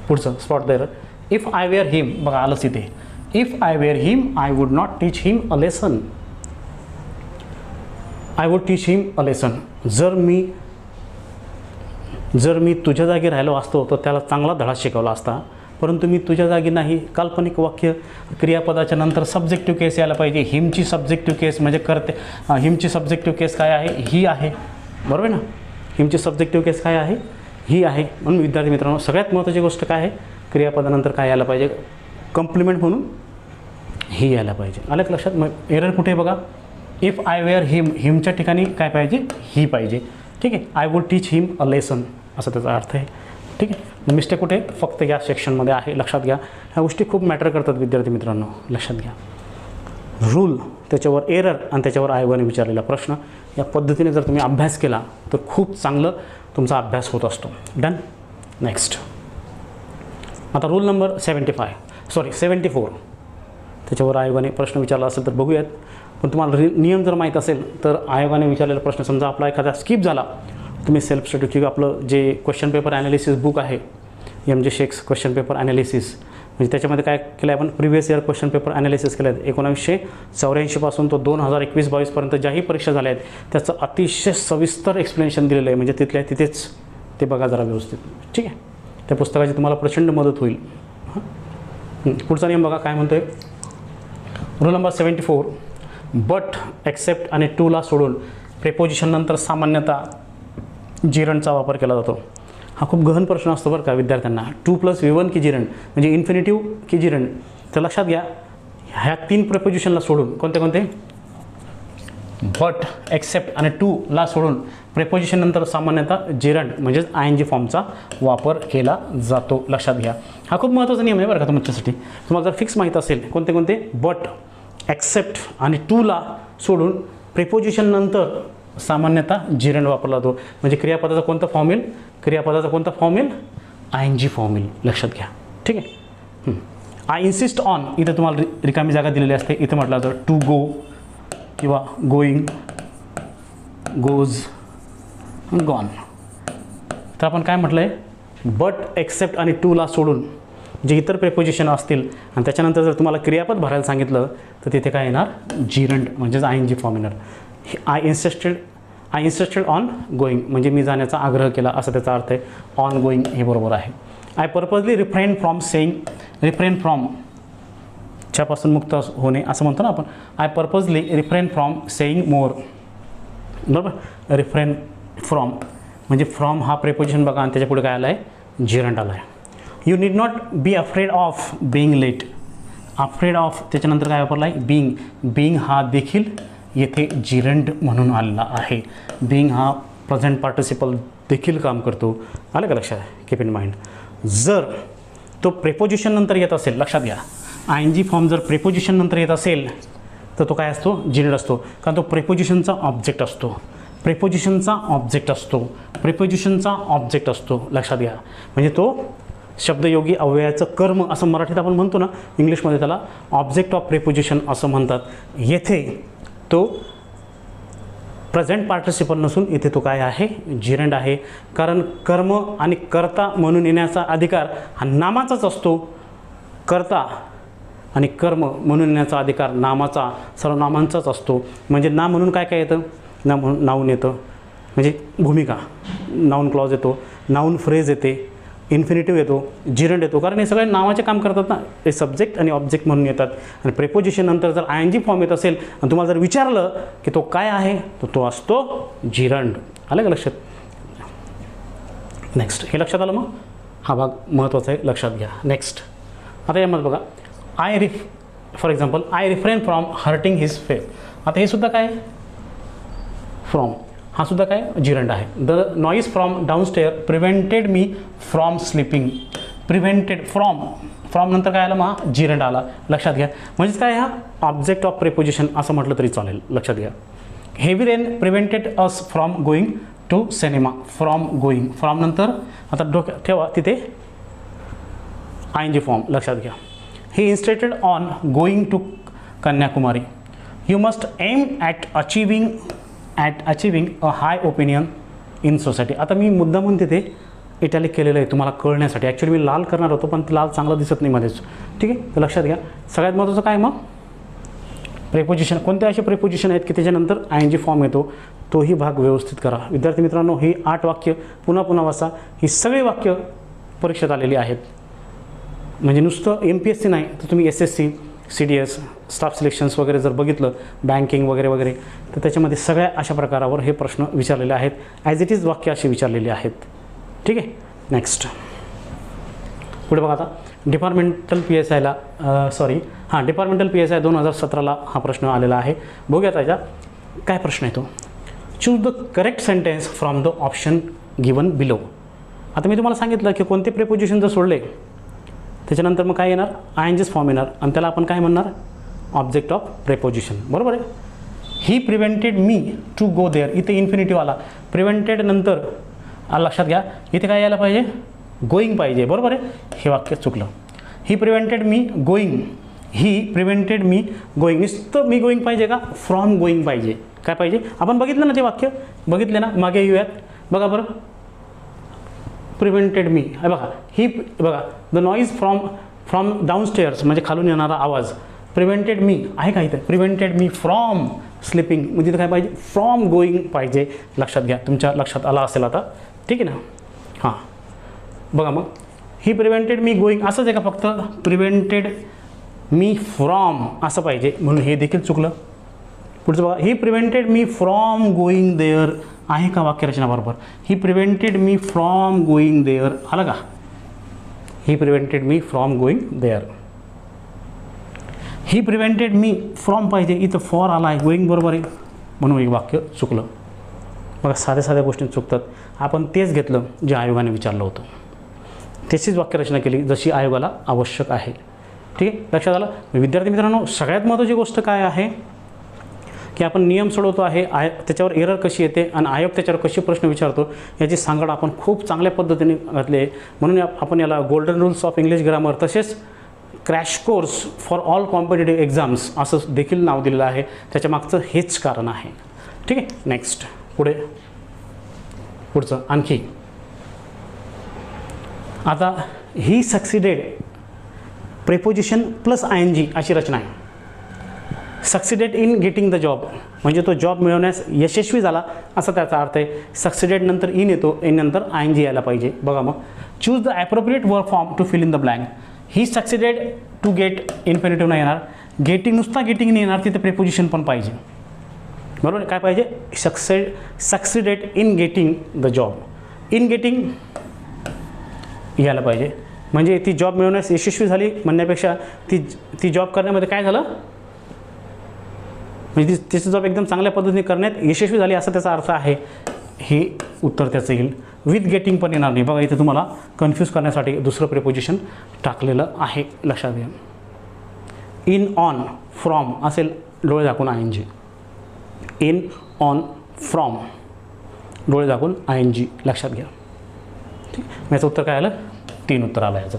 पुढचं spot the error. If I were him, बघा आलंच इथे. If I were him I would not teach him a lesson. I would teach him a lesson. जर मी तुझ्या जागी राहिलो असतो तर त्याला चांगला धडा शिकवला असता, परंतु मी तुझ्या जागी नाही. काल्पनिक वाक्य, क्रियापदाच्या नंतर सब्जेक्टिव्ह केस यायला पाहिजे. हिमची सब्जेक्टिव्ह केस म्हणजे करते. हिमची सब्जेक्टिव्ह केस काय आहे? ही आहे, बरोबर ना. हिमची सब्जेक्टिव्ह केस काय आहे? ही आहे. म्हणून विद्यार्थी मित्रांनो, सगळ्यात महत्त्वाची गोष्ट काय आहे? क्रियापदानंतर काय यायला पाहिजे? कॉम्प्लिमेंट म्हणून ही यायला पाहिजे. आलं का लक्षात? मग एरर कुठे बघा? इफ आय वेअर हिम, हिमच्या ठिकाणी काय पाहिजे? ही पाहिजे. ठीक आहे. I would teach him a lesson असा त्याचा अर्थ आहे. ठीक आहे. मिस्टेक कुठे? फक्त या सेक्शनमध्ये आहे, लक्षात घ्या. ह्या गोष्टी खूप मॅटर करतात विद्यार्थी मित्रांनो, लक्षात घ्या. रूल, त्याच्यावर एरर आणि त्याच्यावर आयोगाने विचारलेला प्रश्न, या पद्धतीने जर तुम्ही अभ्यास केला तर खूप चांगलं तुमचा अभ्यास होत असतो. डन. नेक्स्ट आता रूल नंबर 74, त्याच्यावर आयोगाने प्रश्न विचारला असेल तर बघूयात. पण तुम्हाला नियम जर माहीत असेल तर आयोगाने विचारलेला प्रश्न, समजा आपला एखादा स्किप झाला, तुम्ही सेल्फ स्टडी किंवा आपलं जे क्वेश्चन पेपर ॲनालिसिस बुक आहे, MJ shakes question paper analysis, म्हणजे त्याच्यामध्ये काय केलं आहे आपण? Previous year question paper analysis केलं आहे. 1984 पासून तो 2021-22 पर्यंत ज्याही परीक्षा झाल्या आहेत त्याचं अतिशय सविस्तर एक्सप्लेनेशन दिलेलं आहे. म्हणजे तिथल्या तिथेच ते बघा जरा व्यवस्थित. ठीक आहे. त्या पुस्तकाची तुम्हाला प्रचंड मदत होईल. पुढचा नियम बघा काय म्हणतोय. रूल नंबर 74, बट, एक्सेप्ट आणि टूला सोडून प्रेपोजिशन नंतर सामान्यतः जिरंडचा वापर केला जातो. हा खूप गहन प्रश्न असतो बरं का विद्यार्थ्यांना. 2 + V1 की जिरंड म्हणजे इन्फिनिटिव्ह की जिरंड. तर लक्षात घ्या, ह्या 3 प्रेपोजिशनला सोडून कोणते कोणते? बट, एक्सेप्ट आणि टूला सोडून प्रेपोजिशन नंतर सामान्यतः जिरंड म्हणजेच ING फॉर्मचा वापर केला जातो. लक्षात घ्या. हा खूप महत्त्वाचा नियम आहे बरं का तुमच्यासाठी. तुम्हाला जर फिक्स माहीत असेल कोणते कोणते? बट, एक्सेप्ट आणि टूला सोडून प्रेपोजिशन नंतर सामान्यतः जिरंड वापरला जातो. म्हणजे क्रियापदाचा कोणता फॉर्म येईल? क्रियापदाचा कोणता फॉर्म येईल? ING फॉर्म येईल. लक्षात घ्या. ठीक आहे. आय इन्सिस्ट ऑन, इथं तुम्हाला रिकामी जागा दिलेली असते. इथं म्हटलं जातं टू गो किंवा गोईंग, गोज, गॉन. तर आपण काय म्हटलं आहे? बट, एक्सेप्ट आणि टूला सोडून जे इतर प्रेपोजिशन असतील आणि त्याच्यानंतर जर तुम्हाला क्रियापद भरायला सांगितलं तर तिथे काय येणार? जिरंड म्हणजेच ING फॉर्म येणार. आय इन्सिस्टेड ऑन गोईंग म्हणजे मी जाण्याचा आग्रह केला असा त्याचा अर्थ आहे. ऑन गोईंग हे बरोबर आहे. I purposely refrain from saying, refrain from च्यापासून मुक्त होणे असं म्हणतो ना आपण. I purposely refrain from saying more, बरोबर. रिफ्रेन फ्रॉम म्हणजे फ्रॉम हा प्रेपोजिशन बघा आणि त्याच्या पुढे काय आलं आहे? जिरंड आला आहे. You need not be afraid of being late. Afraid of त्याच्यानंतर काय वापरला आहे? बिईंग. बिईंग हा देखील येथे जिरंड म्हणून आलेला आहे. बिईंग हा प्रेझेंट पार्टिसिपल देखील काम करतो. आलं का लक्षात? Keep in mind. जर तो प्रेपोजिशन नंतर येत असेल, लक्षात घ्या, ING फॉर्म जर प्रेपोजिशन नंतर येत असेल तर तो काय असतो? जिरंड असतो. कारण तो प्रेपोजिशनचा ऑब्जेक्ट असतो. प्रेपोजिशनचा ऑब्जेक्ट असतो. प्रेपोजिशनचा ऑब्जेक्ट असतो. लक्षात घ्या. म्हणजे तो शब्दयोगी अव्ययाचं कर्म असं मराठीत आपण म्हणतो ना, इंग्लिशमध्ये त्याला ऑब्जेक्ट ऑफ प्रेपोजिशन असं म्हणतात. येथे तो प्रेझेंट पार्टिसिपल नसून इथे तो काय आहे? जिरंड आहे. कारण कर्म आणि कर्ता म्हणून येण्याचा अधिकार हा नामाचाच असतो. कर्ता आणि कर्म म्हणून येण्याचा अधिकार नामाचा, सर्वनामांचाच असतो. म्हणजे नाम म्हणून काय काय येतं? नाम म्हणून नाऊन येतं, म्हणजे भूमिका, नाऊन क्लॉज येतो, नाऊन फ्रेज येते, इन्फिनिटिव्ह येतो, जिरंड येतो. कारण हे सगळे नावाचे काम करतात ना, हे सब्जेक्ट आणि ऑब्जेक्ट म्हणून येतात. आणि प्रेपोजिशन नंतर जर ING फॉर्म येत असेल आणि तुम्हाला जर विचारलं की तो काय आहे तर तो असतो जिरंड. आलं का लक्षात? नेक्स्ट हे लक्षात आलं. मग हा भाग महत्त्वाचा आहे, लक्षात घ्या. नेक्स्ट आता यामध्ये बघा, for example I refrain from hurting his face. आता हे सुद्धा काय? फ्रॉम हा सुद्धा काय? जिरंड आहे. The noise from downstair prevented me from sleeping. Prevented from नंतर काय आलं? मग जिरंड आला. लक्षात घ्या. म्हणजेच काय? हा ऑब्जेक्ट ऑफ प्रेपोजिशन असं म्हटलं तरी चालेल. लक्षात घ्या. Heavy rain prevented us from going to cinema. From going, from नंतर आता डोक्यात ठेवा तिथे ING फॉर्म. लक्षात घ्या. He insisted on going to Kanyakumari. You must aim at achieving a high opinion in society. आता मी मुद्दा म्हणून तिथे इटॅलिक केलेलं आहे तुम्हाला कळण्यासाठी. ॲक्च्युली मी लाल करणार होतो पण लाल चांगलं दिसत नाही मध्येच. ठीक आहे, तर लक्षात घ्या. सगळ्यात महत्त्वाचं काय मग प्रेपोजिशन. कोणते असे प्रेपोजिशन आहेत की त्याच्यानंतर ING फॉर्म येतो, तोही भाग व्यवस्थित करा. विद्यार्थी मित्रांनो, ही 8 वाक्य पुन्हा पुन्हा वाचा. ही सगळी वाक्य परीक्षेत आलेली आहेत. म्हणजे नुसतं MPSC नाही तर तुम्ही SSC, CDS, स्टाफ सिलेक्शन्स वगैरे जर बघितलं, बँकिंग वगैरे वगैरे, तर त्याच्यामध्ये सगळ्या अशा प्रकारावर हे प्रश्न विचारलेले आहेत. ॲज इट इज वाक्य अशी विचारलेली आहेत. ठीक आहे, नेक्स्ट पुढे बघा. आता डिपार्टमेंटल PSIला डिपार्टमेंटल PSI 2017ला हा प्रश्न आलेला आहे. बघूया त्याच्या काय प्रश्न येतो. Choose the correct sentence from the option given below. आता मी तुम्हाला सांगितलं की कोणते प्रेपोजिशन जर सोडले त्याच्यानंतर मग काय येणार, ING's फॉर्म येणार आणि त्याला आपण काय म्हणणार, ऑब्जेक्ट ऑफ प्रेपोजिशन. बरोबर आहे. He prevented me to go there, इथे इन्फिनिटिव्ह आला. प्रिव्हेंटेड नंतर लक्षात घ्या इथे काय यायला पाहिजे, गोईंग पाहिजे. बरोबर आहे, हे वाक्य चुकलं. ही प्रिव्हेंटेड मी गोईंग, ही प्रिव्हेंटेड मी गोईंग. नुसतं मी गोईंग पाहिजे का, फ्रॉम गोईंग पाहिजे. काय पाहिजे, आपण बघितलं ना ते वाक्य, बघितले ना मागे येऊयात. बघा बरं, प्रिव्हेंटेड मी, हे बघा ही बघा, द नॉईज फ्रॉम डाऊनस्टेअर्स म्हणजे खालून येणारा आवाज. प्रिव्हेंटेड मी आहे का इथे, प्रिव्हेंटेड मी फ्रॉम स्लिपिंग, म्हणजे तिथं काय पाहिजे, फ्रॉम गोईंग पाहिजे. लक्षात घ्या, तुमच्या लक्षात आला असेल आता. ठीक आहे ना. हां बघा मग, ही प्रिव्हेंटेड मी गोईंग असंच आहे का, फक्त प्रिव्हेंटेड मी फ्रॉम असं पाहिजे, म्हणून हे देखील चुकलं. पुढचं बघा, he prevented me from going there आहे का वाक्यरचना बरोबर. He prevented me from going there आलं का, he prevented me from going there. He prevented me from पाहिजे, इथं फॉर आला आहे, गोईंग बरोबर आहे, म्हणून एक वाक्य चुकलं. बघा साध्या साध्या गोष्टी चुकतात. आपण तेच घेतलं जे आयोगाने विचारलं होतं, त्याचीच वाक्यरचना केली जशी आयोगाला आवश्यक आहे. ठीक आहे, लक्षात आलं. विद्यार्थी मित्रांनो, सगळ्यात महत्त्वाची गोष्ट काय आहे की आपण नियम सोडवतो आहे, त्याच्यावर एरर कशी येते आणि आयोग त्याच्यावर कसे प्रश्न विचारतो याची सांगड आपण खूप चांगल्या पद्धतीने घातली आहे. म्हणून आपण याला golden rules of English grammar तसेच crash course for all competitive exams असं देखील नाव दिलेलं आहे. त्याच्या मागचं हेच कारण आहे. ठीक आहे, नेक्स्ट पुढचं आणखी. आता ही सक्सिडेड प्रेपोजिशन प्लस ING अशी रचना आहे. Succeeded in getting the job म्हणजे तो जॉब मिळवण्यास यशस्वी झाला असा त्याचा अर्थ आहे. सक्सिडेड नंतर इन येतो, इन नंतर ING यायला पाहिजे. बघा मग, choose the appropriate verb form to fill in the blank. He succeeded to get infinitive नाही येणार, गेटिंग नुसता गेटिंग नाही येणार, तिथे प्रेपोजिशन पण पाहिजे. बरोबर, काय पाहिजे, succeeded in getting the job. In getting यायला पाहिजे, म्हणजे ती जॉब मिळवण्यास यशस्वी झाली म्हणण्यापेक्षा ती जॉब करण्यामध्ये काय झालं, म्हणजे तिचं जॉब एकदम चांगल्या पद्धतीने करण्यात यशस्वी झाली असा त्याचा अर्थ आहे. हे उत्तर त्याचं येईल. विथ गेटिंग पण येणार नाही. बघा इथे तुम्हाला कन्फ्यूज करण्यासाठी दुसरं प्रेपोजिशन टाकलेलं आहे, लक्षात घ्या. इन, ऑन, फ्रॉम असेल डोळे झाकून ING. इन, ऑन, फ्रॉम डोळे झाकून ING, लक्षात घ्या. ठीक, याचं उत्तर काय आलं, 3 उत्तर आलं याचं.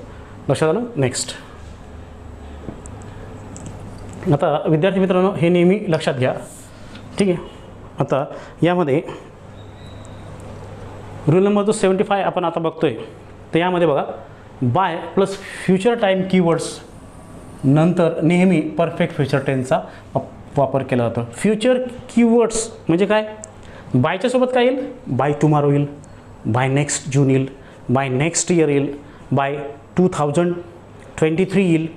लक्षात आलं. नेक्स्ट. आता विद्यार्थी मित्रांनो, हे नेहमी लक्षात घ्या. ठीक आहे, आता यामध्ये रूल नंबर 75 आपण आता बघतोय. तर यामध्ये बघा, by plus future time keywords नंतर नेहमी परफेक्ट फ्युचर टेन्सचा वापर केला जातो. फ्युचर कीवर्ड्स म्हणजे काय, बायच्या सोबत काय येईल, बाय टुमारो येईल, बाय नेक्स्ट जून येईल, बाय नेक्स्ट इयर येईल, बाय 2023 येईल.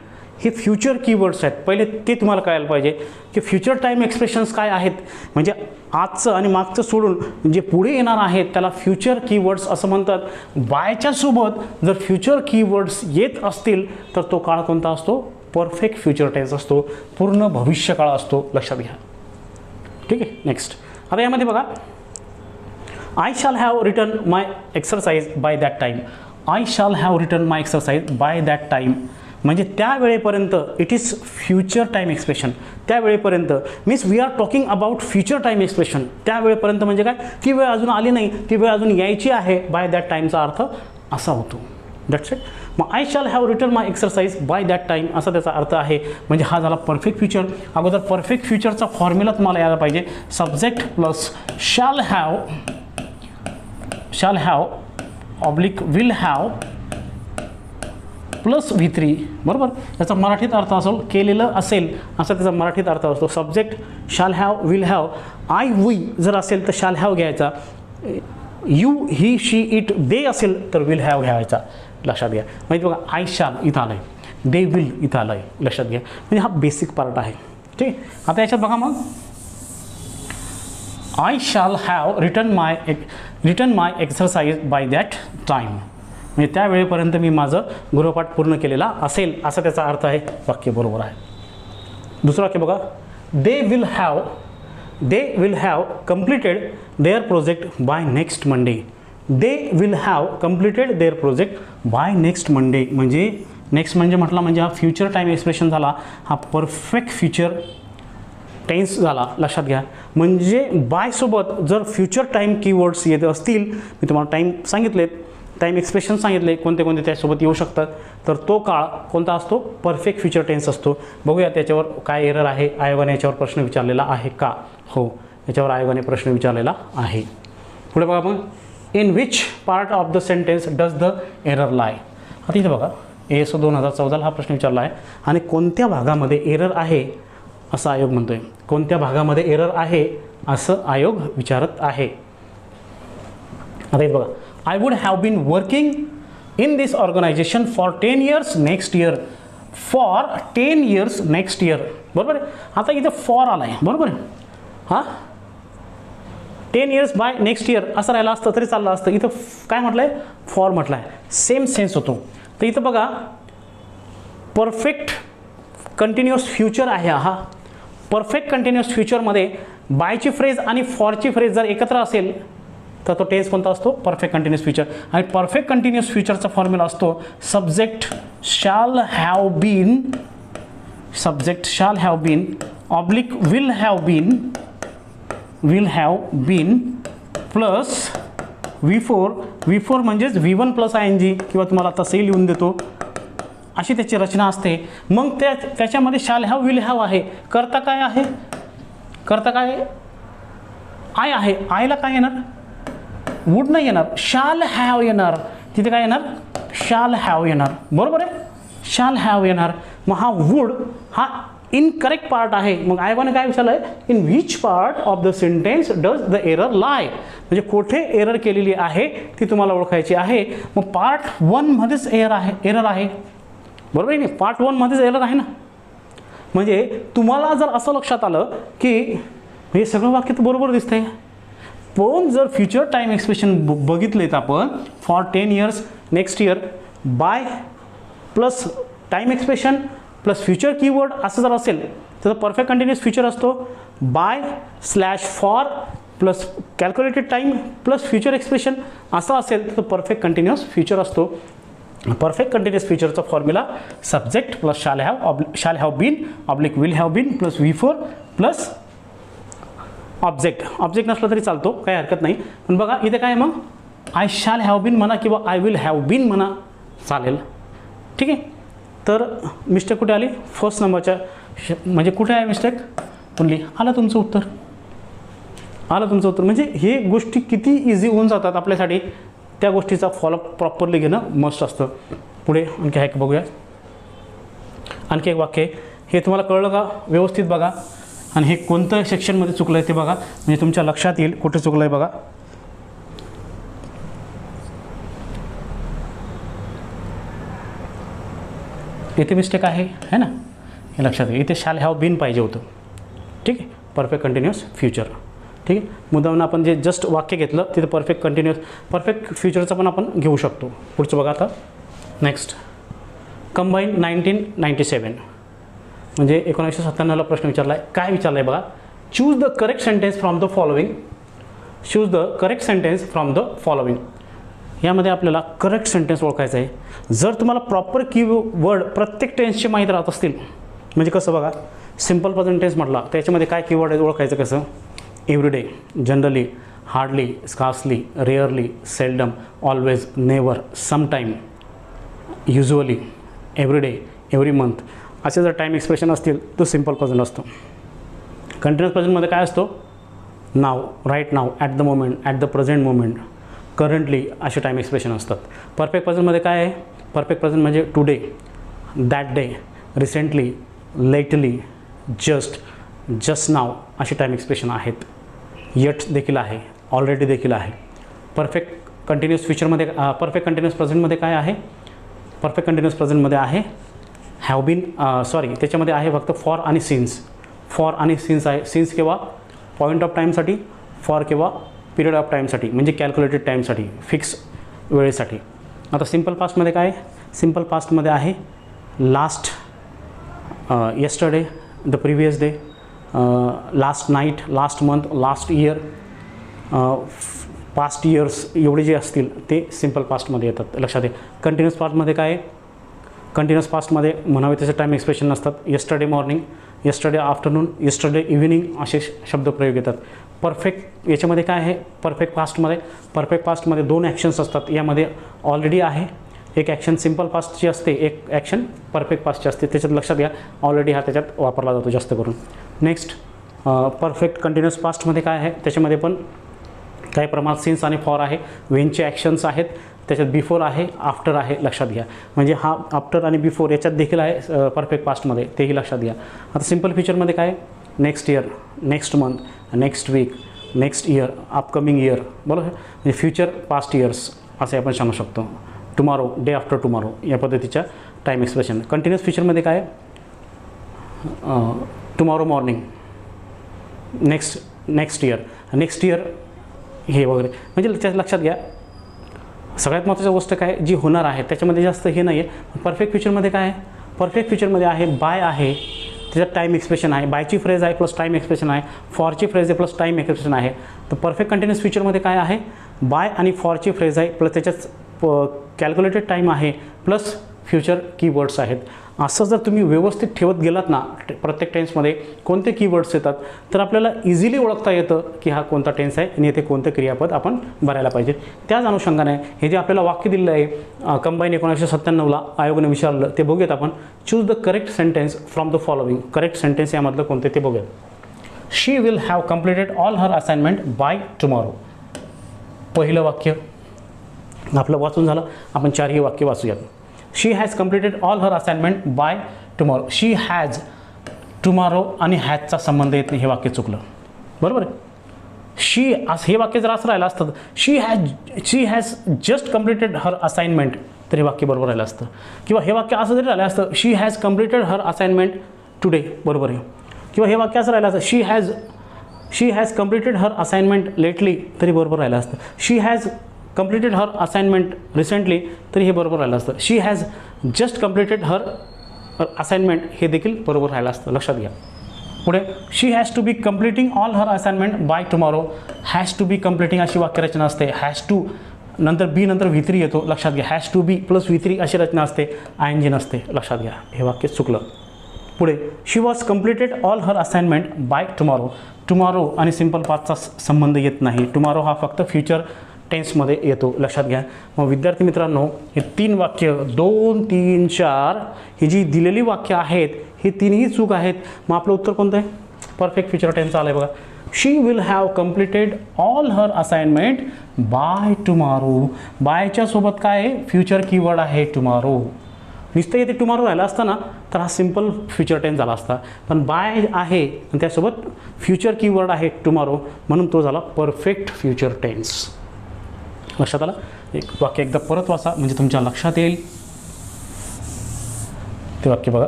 हे फ्युचर कीवर्ड्स आहेत. पहिले ते तुम्हाला कळायला पाहिजे की फ्युचर टाईम एक्सप्रेशन्स काय आहेत. म्हणजे आजचं आणि मागचं सोडून जे पुढे येणार आहेत त्याला फ्युचर कीवर्ड्स असं म्हणतात. बायच्या सोबत जर फ्युचर कीवर्ड्स येत असतील तर तो काळ कोणता असतो, परफेक्ट फ्युचर टेन्स असतो, पूर्ण भविष्यकाळ असतो. लक्षात घ्या. ठीक आहे, नेक्स्ट. आता यामध्ये बघा, I shall have written my exercise by that time. I shall have written my exercise by that time म्हणजे त्यावेळेपर्यंत, it is future time expression. त्यावेळेपर्यंत means we are talking about future time expression. त्यावेळेपर्यंत म्हणजे काय, ती वेळ अजून आली नाही, ती वेळ अजून यायची आहे. बाय दॅट टाईमचा अर्थ असा होतो. That's it. मग I shall have written my exercise by that time असा त्याचा अर्थ आहे. म्हणजे हा झाला परफेक्ट फ्युचर. अगोदर परफेक्ट फ्युचरचा फॉर्म्युला तुम्हाला यायला पाहिजे. Subject plus shall have oblique will have plus V3, बरोबर. याचा मराठीत अर्थ असेल केलेलं असेल असा त्याचा मराठीत अर्थ असतो. Subject shall have, will have, I we जर असेल तर शाल हॅव घ्यायचा, यू ही शी इट दे असेल तर विल हॅव घ्यायचा. लक्षात घ्या. म्हणजे बघा आय शाल इथं आलं आहे, दे विल इथं आलं आहे. लक्षात घ्या. म्हणजे हा बेसिक पार्ट आहे. ठीक आहे. आता याच्यात बघा मग I shall have written my exercise by that time, म्हणजे त्या वेळेपर्यंत मी माझं गृहपाठ पूर्ण केलेला असेल असा त्याचा अर्थ आहे. वाक्य बरोबर आहे. दुसरं वाक्य बघा, they will have completed their project by next Monday. They will have completed their project by next Monday. म्हणजे नेक्स्ट म्हणजे हा फ्युचर टाईम एक्सप्रेशन झाला, हा परफेक्ट फ्युचर टेन्स झाला. लक्षात घ्या. म्हणजे बायसोबत जर फ्युचर टाईम कीवर्ड्स येत असतील, मी तुम्हाला टाईम सांगितलेत, टाईम एक्सप्रेशन सांगितले कोणते कोणते त्यासोबत येऊ शकतात, तर तो काळ कोणता असतो, परफेक्ट फ्युचर टेन्स असतो. बघूया त्याच्यावर काय एरर आहे. आयोगाने याच्यावर प्रश्न विचारलेला आहे का? हो, याच्यावर आयोगाने प्रश्न विचारलेला आहे. पुढे बघा मग, in which part of the sentence does the error lie. आता इथे बघा ASO 2014 हा प्रश्न विचारला आहे आणि कोणत्या भागामध्ये एरर आहे असं आयोग म्हणतोय. कोणत्या भागामध्ये एरर आहे असं आयोग विचारत आहे. आता इथे बघा, I would have been working in this organization for 10 years next year. For 10 years next year. बरोबर आहे. आता इथे फॉर आला आहे. बरोबर आहे. हां 10 years बाय नेक्स्ट इयर असं राहिलं असतं तरी चाललं असतं. इथं काय म्हटलं आहे, फॉर म्हटलं आहे. सेम सेन्स होतो. तर इथं बघा परफेक्ट कंटिन्युअस फ्युचर आहे. हा परफेक्ट कंटिन्युअस फ्युचरमध्ये बायची फ्रेज आणि फॉरची फ्रेज जर एकत्र असेल तर तो टेन्स कोणता असतो, परफेक्ट कंटिन्युअस फ्युचर. आणि परफेक्ट कंटिन्युअस फ्युचरचा फॉर्म्युला असतो subject shall have been oblique will have been plus V4 म्हणजेच V1 प्लस ING किंवा तुम्हाला तसंही लिहून देतो, अशी त्याची रचना असते. मग त्याच्यामध्ये शाल हॅव विल हॅव आहे. करता काय आहे, आय आहे. आयला काय येणार, वुड नाही येणार, शाल हॅव येणार. तिथे काय येणार, शाल हॅव येणार. बरोबर आहे, शाल हॅव येणार. मग हा वुड हा इनकरेक्ट पार्ट आहे. मग आयोगाने काय विचारलं आहे, in which part of the sentence does the error lie. म्हणजे कुठे एरर केलेली आहे ती तुम्हाला ओळखायची आहे. मग पार्ट 1 मध्येच एरर आहे. बरोबर आहे नाही, पार्ट 1 मध्येच एरर आहे ना. म्हणजे तुम्हाला जर असं लक्षात आलं की हे सगळं वाक्य तर बरोबर दिसतंय, पण जर फ्युचर टाईम एक्सप्रेशन बघितलेत आपण, for 10 years next year by plus time expression plus future keyword असं जर असेल तर परफेक्ट कंटिन्युअस फ्युचर असतो. By slash for plus calculated time plus future expression असं असेल तर परफेक्ट कंटिन्युअस फ्युचर असतो. परफेक्ट कंटिन्युअस फ्युचरचा formula subject plus shall have been oblique will have been plus V4 plus object नसला तरी चालतो, काही हरकत नाही. पण बघा इथे काय मग आय शाल हॅव बीन म्हणा किंवा आय विल हॅव बीन म्हणा, चालेल. ठीक आहे. तर मिस्टेक कुठे आली, फर्स्ट नंबरच्या, म्हणजे कुठे आहे मिस्टेक, ओनली. आलं तुमचं उत्तर. म्हणजे हे गोष्टी किती इझी होऊन जातात आपल्यासाठी, त्या गोष्टीचा फॉलोअप प्रॉपरली घेणं मस्ट असतं. पुढे आणखी आहे बघूया. आणखी एक वाक्य आहे, हे तुम्हाला कळलं का, व्यवस्थित बघा. आणि हे कोणतं सेक्शनमध्ये चुकलं आहे ते बघा, म्हणजे तुमच्या लक्षात येईल कुठे चुकलं आहे बघा. इथे मिस्टेक आहे ना, हे लक्षात येईल. इथे शाल हॅव बीन पाहिजे होतं. ठीक आहे, परफेक्ट कंटिन्युअस फ्युचर. ठीक आहे, मुद्दामून आपण जे जस्ट वाक्य घेतलं तिथे परफेक्ट फ्युचरचं पण आपण घेऊ शकतो. पुढचं बघा आता. नेक्स्ट, कंबाईन 1997, म्हणजे 1997ला प्रश्न विचारला आहे. काय विचारलं आहे बघा, choose the correct sentence from the following. यामध्ये आपल्याला करेक्ट सेंटेन्स ओळखायचं आहे. जर तुम्हाला प्रॉपर कीवर्ड प्रत्येक टेन्सचे माहीत राहत असतील, म्हणजे कसं बघा, सिम्पल प्रेझेंट टेन्स म्हटला त्याच्यामध्ये काय कीवर्ड आहे ओळखायचं कसं, everyday, generally, hardly, scarcely, rarely, seldom, always, never, sometime, usually, everyday, every month, असे जर टाईम एक्सप्रेशन असतील तो सिम्पल प्रेझेंट असतो. कंटिन्युअस प्रेझेंटमध्ये काय असतो, now, right now, at the moment, at the present moment, currently असे टाईम एक्सप्रेशन असतात. परफेक्ट प्रेझेंटमध्ये काय आहे? परफेक्ट प्रेझेंट म्हणजे today, that day, recently, lately, just now असे टाईम एक्सप्रेशन आहेत. येट देखील आहे, ऑलरेडी देखील आहे. परफेक्ट कंटिन्युअस फ्युचरमध्ये परफेक्ट कंटिन्युअस प्रेझेंटमध्ये काय आहे? परफेक्ट कंटिन्युअस प्रेझेंटमध्ये आहे हॅव बीन त्याच्यामध्ये आहे फक्त फॉर आणि सिन्स. फॉर आणि सिन्स आहे. सिन्स केव्हा? पॉईंट ऑफ टाईमसाठी. फॉर केव्हा? पिरियड ऑफ टाईमसाठी, म्हणजे कॅल्क्युलेटेड टाईमसाठी, फिक्स वेळेसाठी. आता सिम्पल पास्टमध्ये काय? सिम्पल पास्टमध्ये आहे last, yesterday, the previous day, last night, last month, last year, past years एवढे जे असतील ते सिम्पल पास्टमध्ये येतात. लक्षात आहे. कंटिन्युअस पास्टमध्ये काय आहे? कंटिन्युअस पास्टमध्ये म्हणावे त्याचे टाईम एक्सप्रेशन नसतात. Yesterday morning, yesterday afternoon, yesterday evening असे शब्दप्रयोग येतात. परफेक्ट याच्यामध्ये काय आहे? परफेक्ट पास्टमध्ये 2 ॲक्शन्स असतात. यामध्ये ऑलरेडी आहे एक ॲक्शन सिम्पल पास्टची असते, एक ॲक्शन परफेक्ट पास्टची असते. त्याच्यात लक्षात घ्या ऑलरेडी हा त्याच्यात वापरला जातो जास्त करून. नेक्स्ट परफेक्ट कंटिन्युअस पास्टमध्ये काय आहे? त्याच्यामध्ये पण काही प्रमाणात सिन्स आणि फॉर आहे. वेनचे ॲक्शन्स आहेत. त्याच्यात बिफोर आहे, आफ्टर आहे. लक्षात घ्या. म्हणजे हा आफ्टर आणि बिफोर याच्यात देखील आहे परफेक्ट पास्टमध्ये, तेही लक्षात घ्या. आता सिम्पल फ्युचरमध्ये काय? Next year, next month, next week, next year, upcoming year. बरोबर. म्हणजे फ्युचर, पास्ट इयर्स असे आपण सांगू शकतो. टुमॉरो, डे आफ्टर टुमॉरो या पद्धतीच्या टाईम एक्सप्रेशन. कंटिन्युअस फ्युचरमध्ये काय? टुमॉरो मॉर्निंग, नेक्स्ट इयर हे वगैरे. म्हणजे त्यात लक्षात घ्या सगळ्यात महत्त्वाची गोष्ट काय? जी होणार आहे त्याच्यामध्ये जास्त हे नाही आहे. परफेक्ट फ्युचरमध्ये काय आहे? परफेक्ट फ्युचरमध्ये आहे बाय आहे, त्याच्यात टाईम एक्सप्रेशन आहे. बायची फ्रेज आहे प्लस टाईम एक्सप्रेशन आहे. फॉरची फ्रेज आहे प्लस टाईम एक्सप्रेशन आहे. तर परफेक्ट कंटिन्युअस फ्युचरमध्ये काय आहे? बाय आणि फॉरची फ्रेज आहे प्लस त्याच्यात कॅल्क्युलेटेड टाईम आहे प्लस फ्युचर कीवर्ड्स आहेत. असं जर तुम्ही व्यवस्थित ठेवत गेलात ना प्रत्येक टेन्समध्ये कोणते कीवर्ड्स येतात तर आपल्याला इझिली ओळखता येतं की हा कोणता टेन्स आहे आणि येथे कोणतं क्रियापद आपण भरायला पाहिजे. त्याच अनुषंगाने हे जे आपल्याला वाक्य दिलं आहे कंबाईन 1997ला आयोगाने विचारलं ते बघूयात आपण. Choose the correct sentence from the following. Correct sentence यामधलं कोणते ते बघूयात. She will have completed all her assignment by tomorrow. पहिलं वाक्य आपलं वाचून झालं. आपण 4ही वाक्य वाचूयात. She has completed all her assignment by tomorrow. She has, tomorrow आणि हॅजचा संबंध येत नाही, हे वाक्य चुकलं. बरोबर आहे. शी हे वाक्य जर असं राहिलं असतं she has just completed her assignment तर हे वाक्य बरोबर राहिलं असतं. किंवा हे वाक्य असं जरी राहिलं असतं she has completed her assignment today, बरोबर आहे. किंवा हे वाक्य असं राहिलं असतं she has completed her assignment lately तरी बरोबर राहिलं असतं. She has completed her assignment recently तरी हे बरोबर राहिलं असतं. She has just completed her assignment हे देखील बरोबर राहिलं असतं. लक्षात घ्या. पुढे she has to be completing all her assignment by tomorrow. Has to be completing अशी वाक्यरचना असते. हॅज टू नंतर बी नंतर V3 येतो. लक्षात घ्या. Has to B plus V3 अशी रचना असते, ING नसते. लक्षात घ्या. हे वाक्य चुकलं. पुढे she was completed all her assignment by tomorrow. Tomorrow आणि सिम्पल पास्टचा संबंध येत नाही. टुमॉरो हा फक्त फ्युचर टेन्समध्ये येतो. लक्षात घ्या. मग विद्यार्थी मित्रांनो हे 3 वाक्य 2, 3, 4 ही जी दिलेली वाक्य आहेत हे 3ही चूक आहेत. मग आपलं उत्तर कोणतं आहे? परफेक्ट फ्युचर टेन्स आलं आहे बघा. She will have completed all her assignment by tomorrow. बायच्या सोबत काय आहे? फ्युचर कीवर्ड आहे टुमॉरो. नुसतं येते टुमॉरो राहिला असता ना तर हा सिम्पल फ्युचर टेन्स झाला असता. पण बाय आहे आणि त्यासोबत फ्युचर कीवर्ड आहे टुमॉरो म्हणून तो झाला परफेक्ट फ्युचर टेन्स. लक्षात आलं. एक वाक्य एकदा परत वाचा म्हणजे तुमच्या लक्षात येईल. ते वाक्य बघा.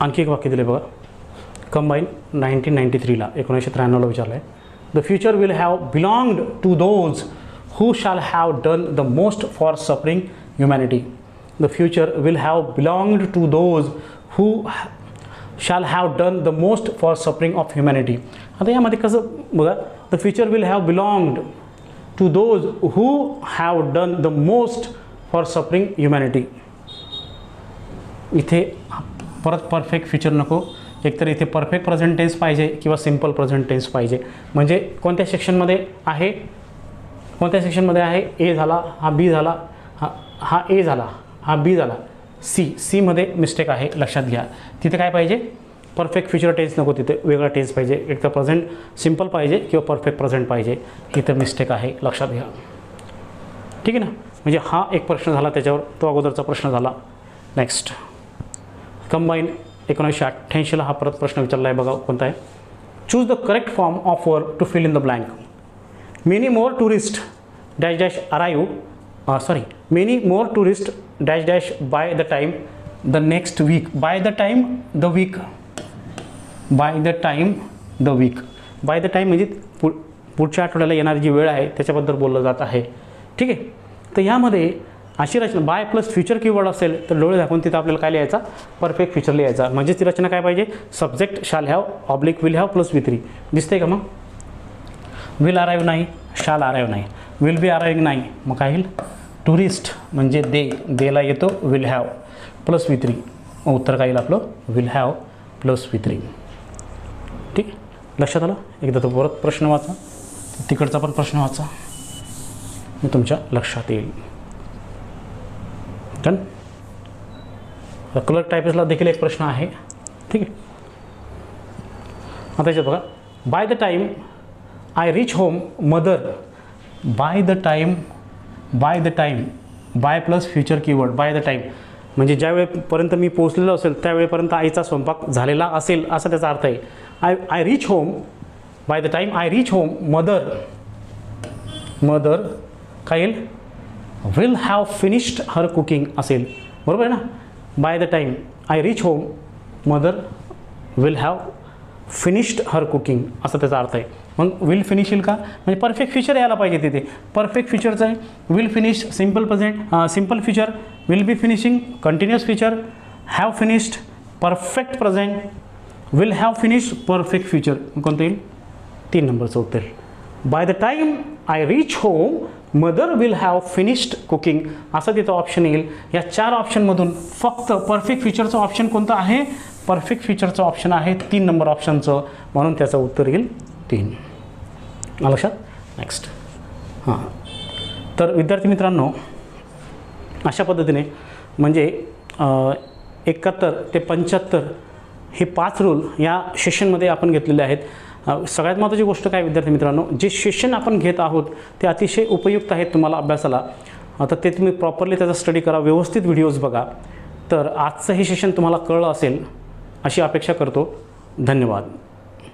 आणखी एक वाक्य दिले बघा. कंबाईन 1993ला 1993ला विचारलं आहे. The future will have belonged to those who shall have done the most for suffering humanity. The future will have belonged to those who shall have done the most for suffering of humanity. आता यामध्ये कसं बघा. The future will have belonged to those who have done the most for suffering humanity. इथे परत perfect future नको. एकतर इथे perfect present tense पाहिजे किंवा सिम्पल प्रेझेंट टेन्स पाहिजे. म्हणजे कोणत्या सेक्शनमध्ये आहे? कोणत्या सेक्शनमध्ये आहे? ए झाला, हा बी झाला, हा हा ए झाला, हा बी झाला, सीमध्ये मिस्टेक आहे लक्षात घ्या. तिथे काय पाहिजे, परफेक्ट फ्युचर टेन्स नको, तिथे वेगळा टेन्स पाहिजे, एक तर प्रेझेंट सिम्पल पाहिजे किंवा परफेक्ट प्रेझेंट पाहिजे. इथं मिस्टेक आहे लक्षात घ्या. ठीक आहे ना. म्हणजे हा एक प्रश्न झाला, त्याच्यावर तो अगोदरचा प्रश्न झाला. नेक्स्ट कंबाईन 1988ला हा परत प्रश्न विचारला आहे बघा, कोणता आहे. Choose the correct form of verb to fill in the blank. Many more tourist dash dash arrive many more tourist dash dash by the time the next week. By the time the week, by the time the week. By the time म्हणजे पुढच्या आठवड्याला येणारी जी वेळ आहे त्याच्याबद्दल बोललं जात आहे. ठीक आहे. तर यामध्ये अशी रचना बाय प्लस फ्युचर कीवर्ड असेल तर डोळे दाखवून तिथं आपल्याला काय लिहायचा, परफेक्ट फ्युचर लिहायचा. म्हणजे ती रचना काय पाहिजे, subject shall have oblique will have plus V3. दिसते का मग. विल अराईव्ह नाही, शाल अराईव्ह नाही, विल बी अराईव्हिंग नाही, मग काय येईल, टुरिस्ट म्हणजे देला येतो विल हॅव प्लस V3. उत्तर काय येईल आपलं, विल हॅव प्लस V3. ठीक, लक्षात आलं. एकदा तो परत प्रश्न वाचा, तिकडचा पण प्रश्न वाचा, मी तुमच्या लक्षात येईल. डन. क्लर्क टायपिस्टला देखील एक प्रश्न आहे. ठीक आहे. आता याच्यात बघा, by the time I reach home mother. By the time by plus future keyword. By the time म्हणजे ज्या वेळेपर्यंत मी पोहोचलेलो असेल त्यावेळेपर्यंत आईचा स्वयंपाक झालेला असेल असा त्याचा अर्थ आहे. I reach home, bye the time I reach home mother काय येईल, will have finished her cooking असेल. बरोबर आहे ना. Bye the time I reach home mother will have finished her cooking असा त्याचा अर्थ आहे. मग विल फिनिश येईल का, म्हणजे परफेक्ट फ्युचर यायला पाहिजे तिथे. परफेक्ट फ्युचरचं आहे will finish, simple present, simple future, will be finishing, continuous future, have finished, perfect present, will have finished, perfect future. कोणतं येईल, 3 नंबरचं उत्तर. Bye the time I reach home mother will have finished cooking असं तिथं option येईल. या 4 ऑप्शनमधून फक्त perfect फ्युचरचं option कोणतं आहे, परफेक्ट फ्युचरचं ऑप्शन आहे 3 नंबर ऑप्शनचं, म्हणून त्याचं उत्तर येईल 3. लक्षात. नेक्स्ट. हां, तर विद्यार्थी मित्रांनो, अशा पद्धतीने म्हणजे 71 ते 75 हे 5 रूल या सेशनमध्ये आपण घेतलेले आहेत. सगळ्यात महत्त्वाची गोष्ट काय विद्यार्थी मित्रांनो, जे सेशन आपण घेत आहोत ते अतिशय उपयुक्त आहेत तुम्हाला अभ्यासाला. तर ते तुम्ही प्रॉपरली त्याचा स्टडी करा, व्यवस्थित व्हिडिओज बघा. तर आजचं हे सेशन तुम्हाला कळलं असेल अशी अपेक्षा करतो. धन्यवाद.